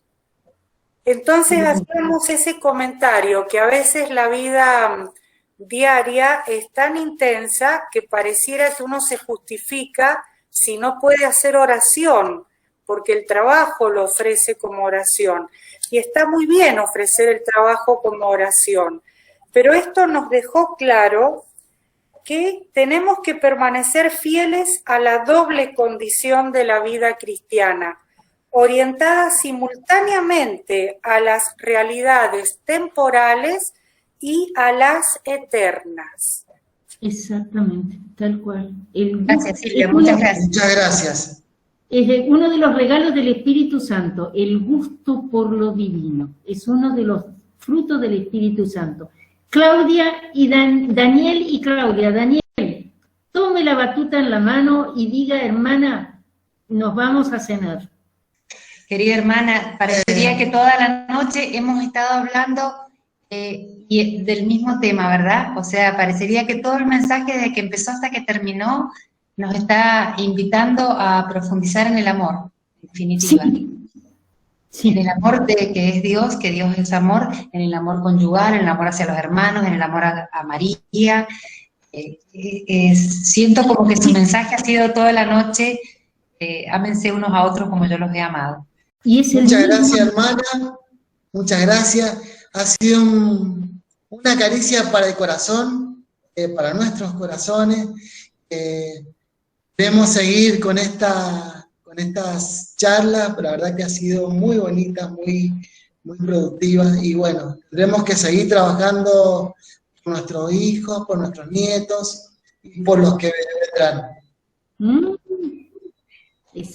Entonces hacemos ese comentario que a veces la vida diaria es tan intensa que pareciera que uno se justifica si no puede hacer oración, porque el trabajo lo ofrece como oración. Y está muy bien ofrecer el trabajo como oración, pero esto nos dejó claro que tenemos que permanecer fieles a la doble condición de la vida cristiana, orientada simultáneamente a las realidades temporales y a las eternas. Exactamente, tal cual. Gracias, Silvia, muchas gracias. Muchas gracias. Es uno de los regalos del Espíritu Santo, el gusto por lo divino. Es uno de los frutos del Espíritu Santo. Claudia y Daniel y Claudia. Daniel, tome la batuta en la mano y diga, hermana, nos vamos a cenar. Querida hermana, parecería que toda la noche hemos estado hablando del mismo tema, ¿verdad? O sea, parecería que todo el mensaje desde que empezó hasta que terminó nos está invitando a profundizar en el amor, en definitiva. Sí. En el amor de que es Dios, que Dios es amor, en el amor conyugal, en el amor hacia los hermanos, en el amor a María. Siento como que su mensaje ha sido toda la noche, ámense unos a otros como yo los he amado. Y es Muchas gracias, hermana. Muchas gracias. Ha sido una caricia para el corazón, para nuestros corazones. Debemos seguir con estas charlas, pero la verdad que ha sido muy bonita, muy productiva. Y bueno, tendremos que seguir trabajando por nuestros hijos, por nuestros nietos y por los que vendrán.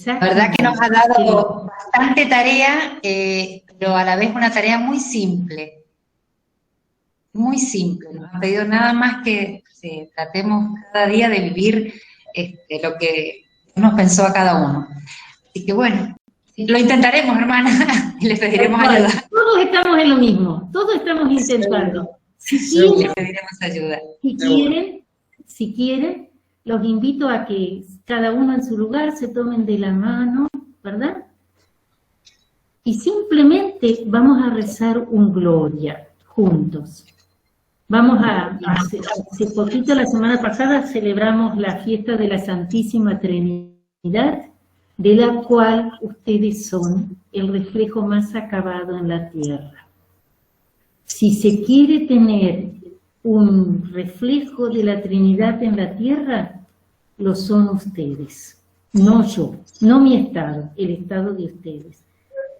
La verdad que nos ha dado bastante tarea, pero a la vez una tarea muy simple. Muy simple. Nos ha pedido nada más que tratemos cada día de vivir lo que nos pensó a cada uno. Así que bueno, lo intentaremos, hermana, y les pediremos ayuda. Todos estamos en lo mismo, todos estamos intentando. Si les pediremos ayuda. Si quieren, los invito a que cada uno en su lugar se tomen de la mano, ¿verdad? Y simplemente vamos a rezar un Gloria juntos. Vamos hace poquito, la semana pasada, celebramos la fiesta de la Santísima Trinidad, de la cual ustedes son el reflejo más acabado en la tierra. Si se quiere tener un reflejo de la Trinidad en la tierra, lo son ustedes, no yo, no mi estado, el estado de ustedes.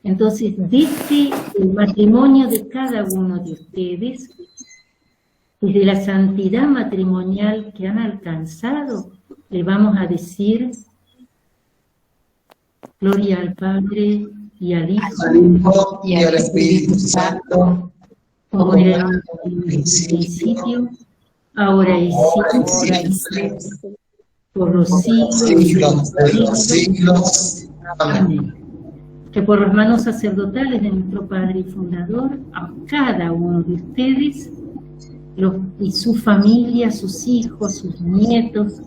Entonces, desde el matrimonio de cada uno de ustedes, desde la santidad matrimonial que han alcanzado, le vamos a decir gloria al Padre y al Hijo y al Espíritu Santo, como era en el principio, ahora y siempre, por los siglos de los siglos. Amén. Que por los manos sacerdotales de nuestro Padre y Fundador, a cada uno de ustedes, y su familia, sus hijos, sus nietos,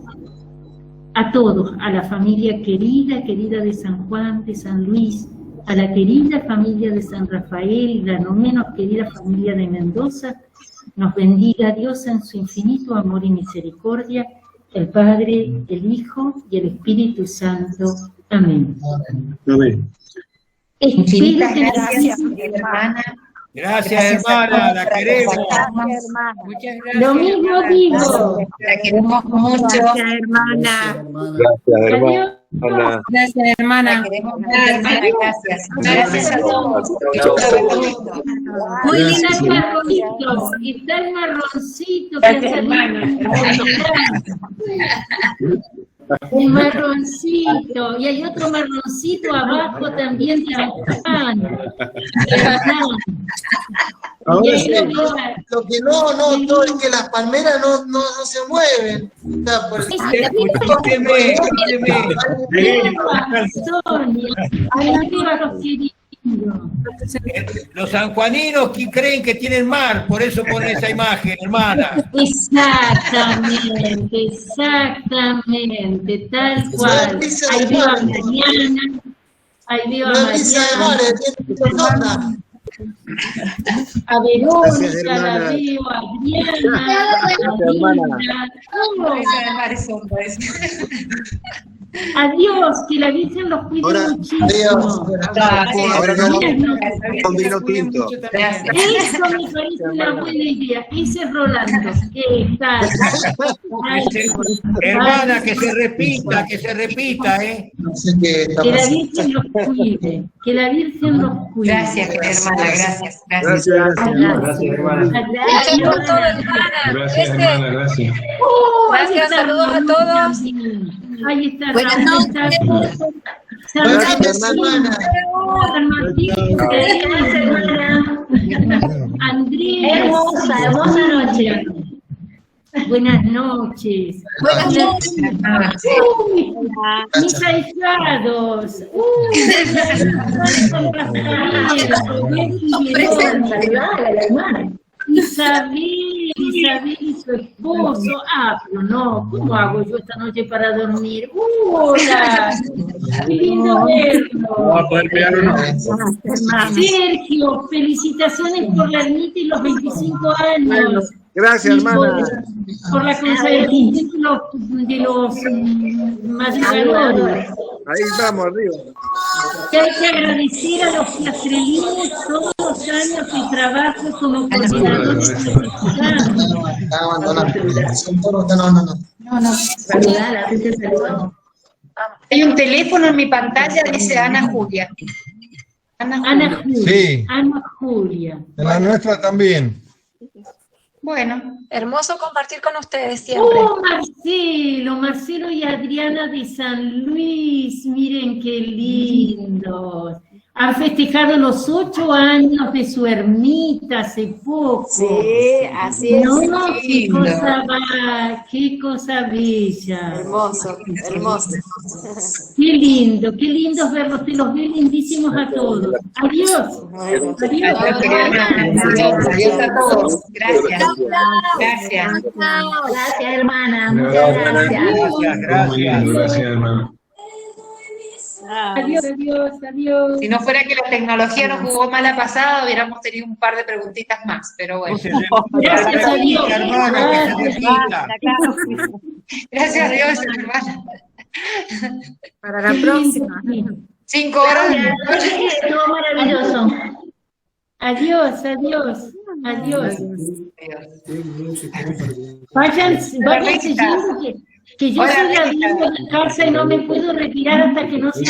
a todos, a la familia querida de San Juan, de San Luis, a la querida familia de San Rafael, la no menos querida familia de Mendoza, nos bendiga Dios en su infinito amor y misericordia, el Padre, el Hijo y el Espíritu Santo. Amén. Amén. Infinitas gracias, hermana. Gracias, hermana, la queremos. Gracias, hermana. Muchas gracias. Lo mismo digo. La queremos mucho. Gracias, hermana. Gracias, hermana. Gracias, hermana. La queremos mucho, hermana. Gracias. Gracias a todos. Muy lindo el marroncito. Está el marroncito que hace hermana. El marroncito. Y hay otro marroncito abajo también de la Ahora sí, lo que todo es que las palmeras no se mueven. O sea, por Escúcheme. Los sanjuaninos creen que tienen mar, por eso ponen esa imagen, hermana. Exactamente, tal cual. Ahí veo a Mariana, a Verónica, la veo, a Adriana, adiós, que la Virgen los cuide muchísimo. Ahora con vino tinto. Eso me parece una buena idea. Ese es Rolando. Hermana, que se repita, No sé qué está que la pasando. Virgen los cuide. Que la Virgen los cuide. Gracias, hermana, gracias. Gracias, hermana. Gracias, hermana, gracias. Gracias, saludos a todos. Ahí está. Buenas noches. San Martín, Andrés. Hermosa noche. Buenas noches. Mis ahijados. Isabel y su esposo. Pero no, ¿cómo hago yo esta noche para dormir? ¡Hola! ¡Qué lindo verlo! Sergio, felicitaciones por la ermita y los 25 años. Gracias, hermana. Por la consagración de los madrugadores. Ahí estamos, arriba. Que hay que agradecer a los castrelinos todos los años de trabajo como coordinadores. Hay un teléfono en mi pantalla, dice Ana Julia. Ana Julia. Sí. Ana Julia. En la nuestra también. Bueno. Hermoso compartir con ustedes siempre. Marcelo y Adriana de San Luis, miren qué lindos. Han festejado los 8 años de su ermita hace poco. Sí, así es. No, qué cosa bella. Hermoso, hermoso. Qué lindos verlos, te los veo lindísimos a todos. Adiós. Adiós a todos. Gracias. Gracias. Gracias, hermana. Muchas gracias. Gracias, hermano. Adiós. Si no fuera que la tecnología nos jugó mala pasada, hubiéramos tenido un par de preguntitas más, pero bueno. Gracias a Dios. Hermana, que se repita. Gracias a Dios, hermana. Para la próxima. 5 horas. Estuvo maravilloso. Adiós. Vayan siguiendo que yo soy la dueña de la casa y no me puedo retirar hasta que no se